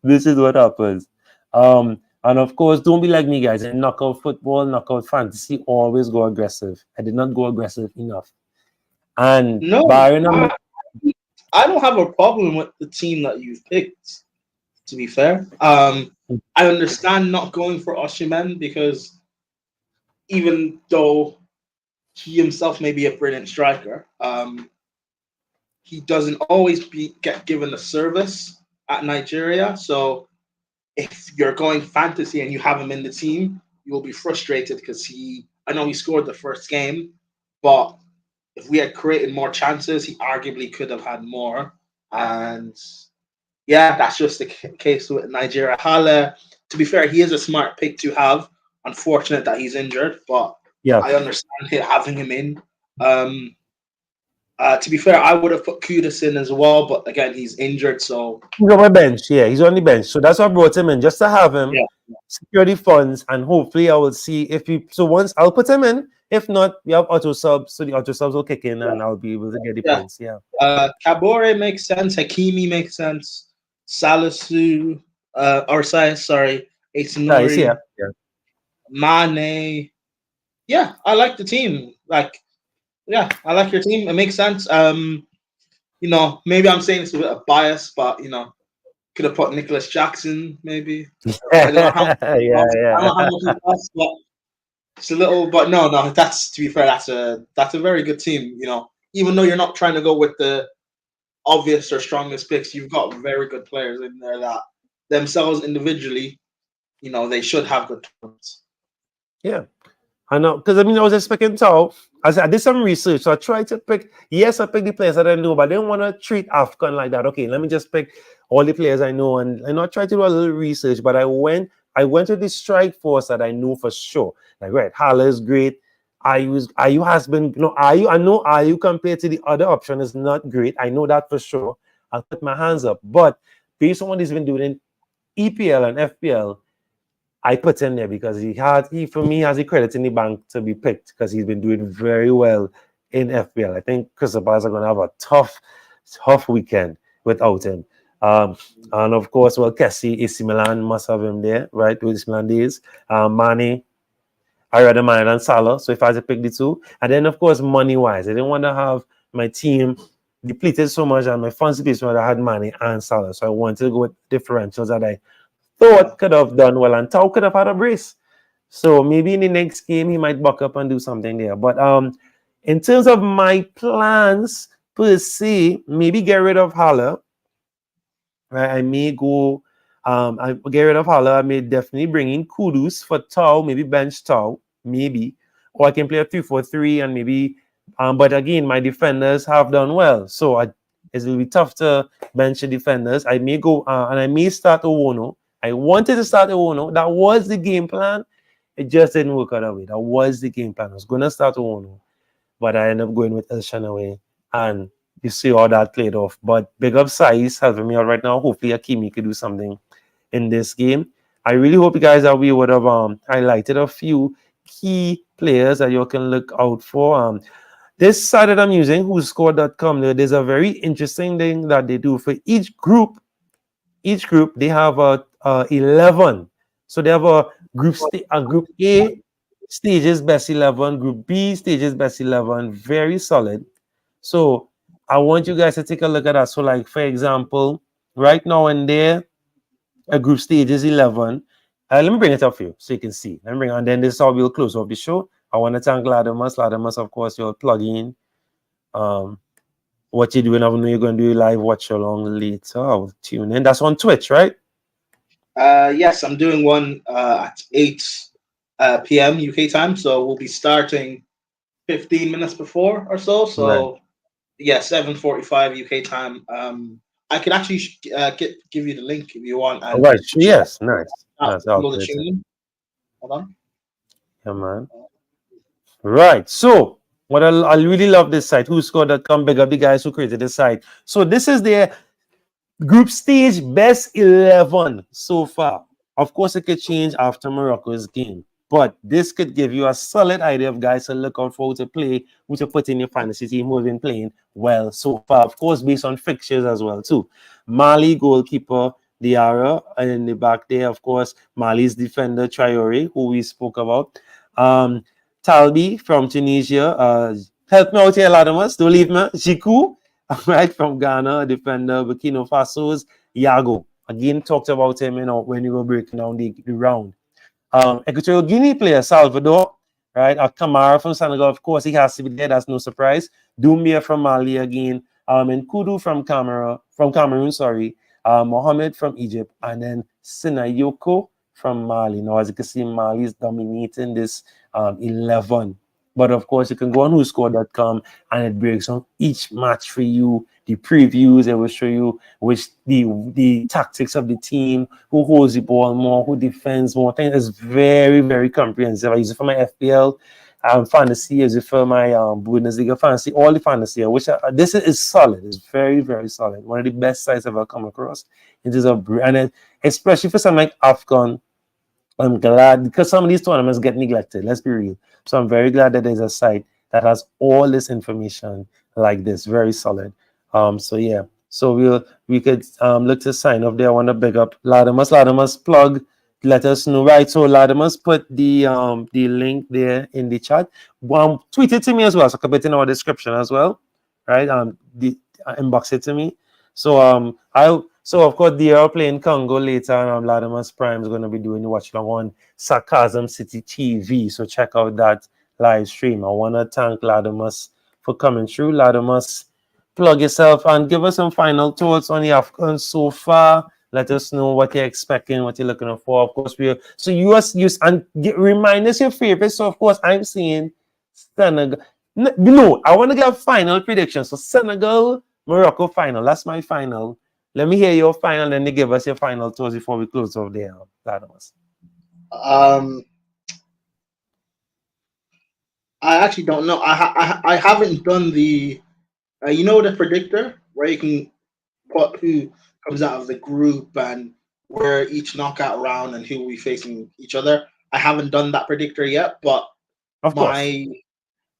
This is what happens. And of course, don't be like me, guys. In knockout football, knockout fantasy, always go aggressive. I did not go aggressive enough. And No, Byron, I don't have a problem with the team that you've picked, to be fair. I understand not going for Osimhen because even though he himself may be a brilliant striker, he doesn't always get given the service at Nigeria. So if you're going fantasy and you have him in the team, you'll be frustrated because I know he scored the first game, but if we had created more chances, he arguably could have had more. And yeah, that's just the case with Nigeria. Halle, to be fair, he is a smart pick to have. Unfortunate that he's injured, but yeah, I understand having him in. To be fair, I would have put Kudus in as well, but again, he's injured, so he's on my bench. Yeah, he's on the bench. So that's why I brought him in, just to have him, secure the funds, and hopefully I will see if he. So once I'll put him in. If not, we have auto subs, so the auto subs will kick in, and I'll be able to get the points. Yeah. Kabore makes sense. Hakimi makes sense. Salisu, Aitonori, Yeah. Mane. Yeah, I like the team. I like your team. It makes sense. Maybe I'm saying this with a bias, but could have put Nicholas Jackson, maybe. I don't know how much I don't know how much he costs, but it's a little. But no. That's, to be fair, that's a very good team. Even though you're not trying to go with the obvious or strongest picks, you've got very good players in there that themselves individually, they should have good tournaments. Yeah. I know, because I was expecting Tau. I did some research, so I tried to pick. Yes, I picked the players that I know, but I didn't want to treat Afcon like that. Okay, let me just pick all the players I know, and I tried to do a little research. But I went to the strike force that I know for sure. Like, right, Halle is great. Ayu has been, Ayu. I know Ayu compared to the other option is not great. I know that for sure. I'll put my hands up. But based on what he's been doing in EPL and FPL, I put him there because he for me has the credit in the bank to be picked because he's been doing very well in FPL. I think Crystal Palace are going to have a tough weekend without him. And of course, Kessie, AC Milan must have him there, right? With AC Milan days. Mane, I rather Mane than Salah. So if I had to pick the two, and then of course money-wise, I didn't want to have my team depleted so much and my funds depleted so much. I had Mane and Salah, so I wanted to go with differentials that I thought could have done well, and Tau could have had a brace. So maybe in the next game he might buck up and do something there. But in terms of my plans per se, maybe get rid of Halle. Right, I may go. I get rid of Halle. I may definitely bring in Kudus for Tau. Maybe bench Tau. Maybe, or I can play a 3-4-3 and maybe. But again, my defenders have done well, so it will be tough to bench the defenders. I may go and I may start Owono. I wanted to start Owono. That was the game plan. It just didn't work out that way. That was the game plan. I was going to start Owono, but I ended up going with El Shanawy. And you see how that played off. But big up Sais helping me out right now. Hopefully Hakimi could do something in this game. I really hope you guys that we would have highlighted a few key players that you can look out for. This site that I'm using, whoscored.com, there's a very interesting thing that they do for each group. Each group they have a 11. So they have a group A stages best 11, group B stages best 11, very solid. So I want you guys to take a look at that. So like for example, right now and there, a group stage is 11. Let me bring it up for you so you can see. Let me bring it, and then this is how we'll close off the show. I want to thank Ladimus. Ladimus, of course, you'll plug in. What you're doing, I know you're going to do live watch along later. I'll tune in. That's on Twitch, right? Yes, I'm doing one at 8 p.m. UK time, so we'll be starting 15 minutes before or so. So Right. yeah, 7:45 UK time. I could actually give you the link if you want, All and right. Yes. Nice. Nice. I'll people to put it tune in. in. Hold on. Yeah, man. Right. So, what I really love this site, whoscored.com. Big up the guys who created this site. So, this is their group stage best 11 so far. Of course, it could change after Morocco's game, but this could give you a solid idea of guys to look out for who to play, who to put in your fantasy team, who have been playing well so far. Of course, based on fixtures as well too. Mali goalkeeper Diarra, and in the back there, of course, Mali's defender Traore, who we spoke about. Um, Talbi from Tunisia. Help me out here, Ladimus. Don't leave me. Jiku, right, from Ghana, defender. Burkina Faso's Yago. Again, talked about him, when you were breaking down the round. Equatorial Guinea player, Salvador, right? Kamara from Senegal, of course, he has to be there. That's no surprise. Doumbia from Mali again. And Kudu from Cameroon, sorry. Mohammed from Egypt. And then Sinayoko from Mali. Now, as you can see, Mali is dominating this 11. But of course, you can go on whoscored.com and it breaks down each match for you. The previews, it will show you which the tactics of the team, who holds the ball more, who defends more. I think it's very, very comprehensive. I use it for my FPL fantasy, I use it for my Bundesliga fantasy, all the fantasy. This is solid. It's very, very solid. One of the best sites I've ever come across. It is especially for something like Afcon. I'm glad because some of these tournaments get neglected. Let's be real. So I'm very glad that there's a site that has all this information like this. Very solid. So yeah. So we could look to sign up there. I want to big up Ladimus plug. Let us know. Right. So Ladimus put the link there in the chat. Tweet it to me as well. So I can put it in our description as well. Right. Inbox it to me. So so of course they are playing Congo later, and Ladimus Prime is going to be doing the watch along on Sarcasm City TV. So check out that live stream. I want to thank Ladimus for coming through. Ladimus, plug yourself and give us some final thoughts on the Afcon so far. Let us know what you're expecting, what you're looking for. Of course, remind us your favorites. So of course, I'm seeing Senegal. No, I want to get a final prediction. So Senegal, Morocco final. That's my final. Let me hear your final, and then give us your final thoughts before we close off there. I actually don't know. I haven't done the the predictor where you can put who comes out of the group and where each knockout round and who will be facing each other. I haven't done that predictor yet, but Of course.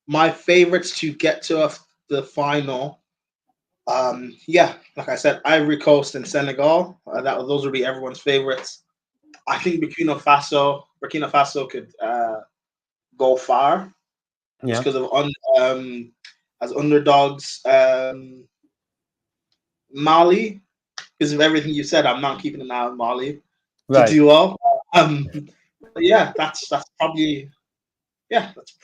my favorites to get to the final. Like I said, Ivory Coast and Senegal. Those would be everyone's favorites. I think Burkina Faso could go far just because of as underdogs. Mali, because of everything you said, I'm not keeping an eye on Mali to do well. That's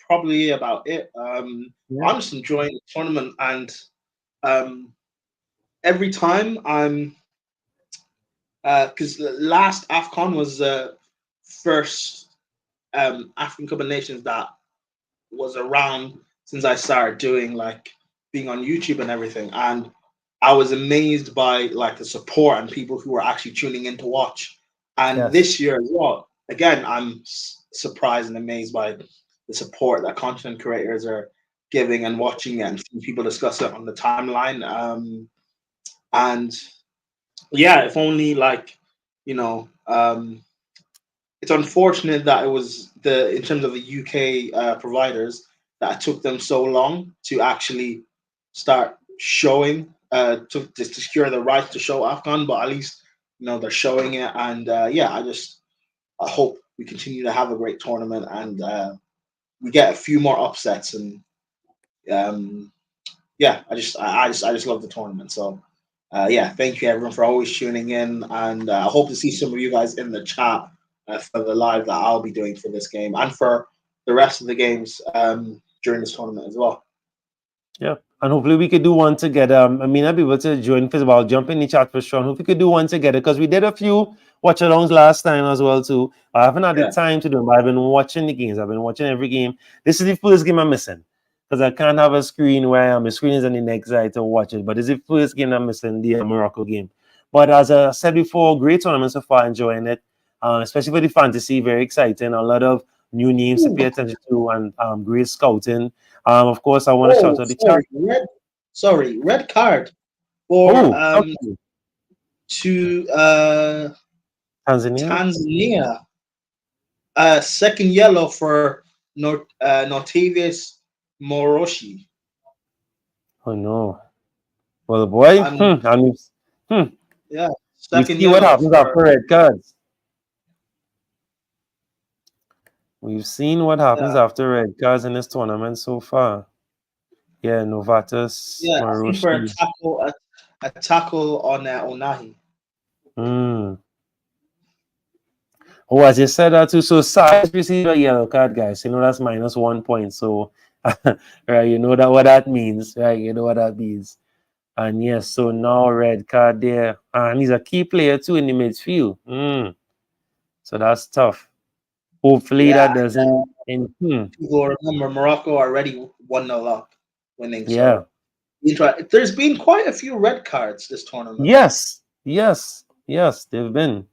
probably about it. I'm just enjoying the tournament, and every time I'm because last Afcon was the first African Cup of Nations that was around since I started doing being on YouTube and everything, and I was amazed by the support and people who were actually tuning in to watch. And this year as well, again, I'm surprised and amazed by the support that content creators are giving and watching and seeing people discuss it on the timeline. And yeah, if only it's unfortunate that it was in terms of the UK providers, that it took them so long to actually start showing to secure the right to show Afcon, but at least they're showing it, and I hope we continue to have a great tournament, and we get a few more upsets, and I just love the tournament. So thank you everyone for always tuning in, and I hope to see some of you guys in the chat for the live that I'll be doing for this game and for the rest of the games during this tournament as well. Yeah, and hopefully we could do one together. I mean, I'll be able to join first of all, jump in the chat for sure. Hope we could do one together because we did a few watch-alongs last time as well too. I haven't had the time to do them, but I've been watching the games. I've been watching every game. This is the first game I'm missing because I can't have a screen where my screen is on the next side to watch it. But this is the first game I'm missing, the Morocco game. But as I said before, great tournament so far, enjoying it, especially for the fantasy, very exciting. A lot of new names to pay attention to, and great scouting. Of course, I want to shout out the chat. Red card for to Tanzania. Second yellow for Notavius Moroshi. Oh no! Well, boy, yeah. We see what happens after red cards. We've seen what happens after red cards in this tournament so far. Yeah, Novatus. Yeah, for a tackle on Onahi. Oh, as you said that too. So Salah received a yellow card, guys. You know that's -1 point. So, right, you know what that means, right? You know what that means. And yes, so now red card there, and he's a key player too in the midfield. So that's tough. Hopefully that doesn't. People remember Morocco already 1-0 up, winning. Yeah. So there's been quite a few red cards this tournament. Yes, they've been.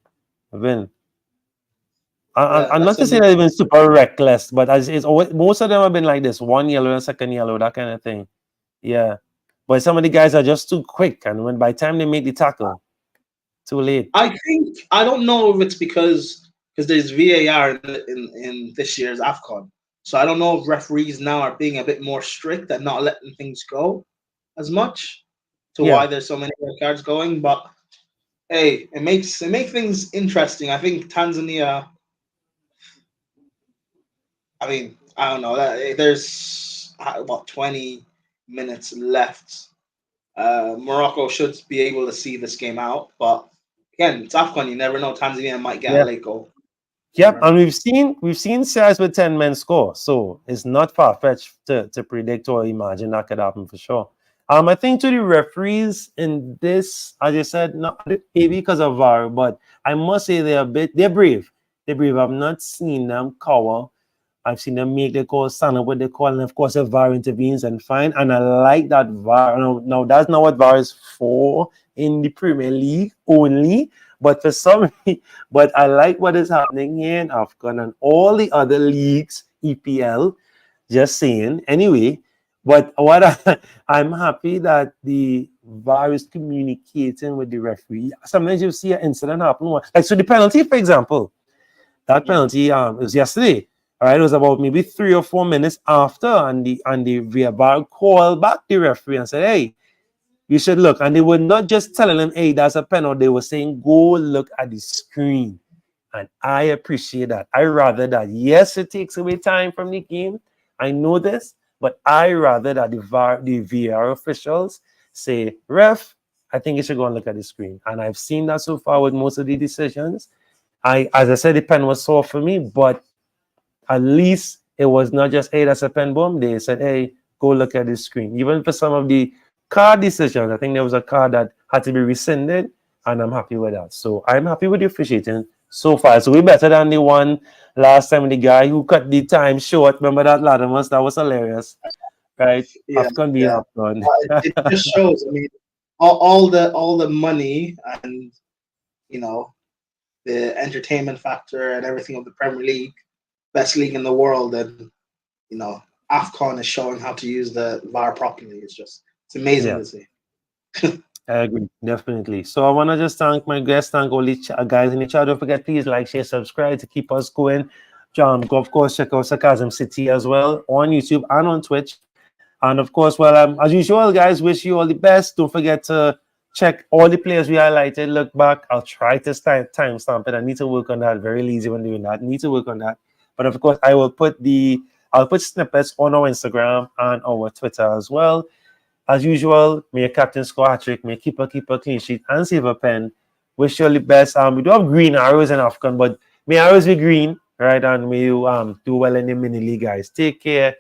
I'm not to say they've been super reckless, but it's always, most of them have been like this: one yellow and second yellow, that kind of thing. Yeah, but some of the guys are just too quick, and when by the time they make the tackle, too late. I don't know if it's because there's VAR in this year's Afcon, so I don't know if referees now are being a bit more strict and not letting things go as much to why there's so many red cards going. But hey, it makes things interesting. I think Tanzania. I mean, I don't know. There's about 20 minutes left. Morocco should be able to see this game out, but again, it's Afcon. You never know. Tanzania might get a late goal. Yep, and we've seen sides with 10 men score, so it's not far fetched to predict or imagine that could happen for sure. I think to the referees in this, as you said, not maybe because of VAR, but I must say they're brave. They're brave. I've not seen them cower. I've seen them make the call, stand up with the call, and of course, if VAR intervenes and fine. And I like that VAR. Now that's not what VAR is for in the Premier League only, but for some, but I like what is happening here in Afcon and all the other leagues, EPL. Just saying. Anyway, but what I'm happy that the VAR is communicating with the referee. Sometimes you see an incident happen, like so the penalty, for example. That penalty it was yesterday. All right, it was about maybe 3 or 4 minutes after, and the VAR called back the referee and said, "Hey, you should look." And they were not just telling him, "Hey, that's a penalty." They were saying, "Go look at the screen." And I appreciate that. I rather that. Yes, it takes away time from the game. I know this, but I rather that the VAR officials say, "Ref, I think you should go and look at the screen." And I've seen that so far with most of the decisions. As I said, the pen was sore for me, but at least it was not just, "Hey, that's a pen boom." They said, "Hey, go look at the screen." Even for some of the card decisions, I think there was a card that had to be rescinded, and I'm happy with that. So I'm happy with the officiating so far. So we're better than the one last time, the guy who cut the time short. Remember that, Ladimus? That was hilarious, right? Afcon being Afcon. It just shows. I mean, all the money and the entertainment factor and everything of the Premier League, best league in the world, and Afcon is showing how to use the VAR properly. It's amazing to see. I agree, definitely. So I want to just thank my guests, thank all the guys in the chat. Don't forget, please like, share, subscribe to keep us going. Of course, check out Sarcasm City as well on YouTube and on Twitch. And of course, well, as usual, guys, wish you all the best. Don't forget to check all the players we highlighted. Look back. I'll try to timestamp it. I need to work on that. Very lazy when doing that. Need to work on that. But of course, I'll put snippets on our Instagram and our Twitter as well. As usual, may your captain score a trick, may keeper keep a clean sheet and save a pen. Wish you all the best. We do have green arrows in Afcon, but may arrows be green, right? And may you do well in the mini league, guys. Take care.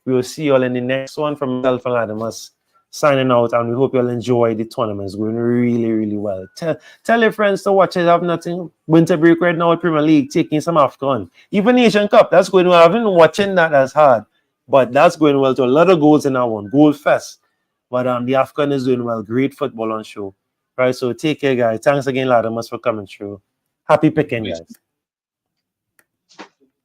We will see you all in the next one. From myself and Ladimus signing out, and we hope you'll enjoy the tournaments going really, really well. Tell your friends to watch it. Have nothing. Winter break right now at Premier League, taking some Afcon. Even Asian Cup, that's going well. I've been watching that as hard, but that's going well to a lot of goals in that one. Goal fest. But the Afcon is doing well. Great football on show. Right. So take care, guys. Thanks again, Ladimus, for coming through. Happy picking, guys.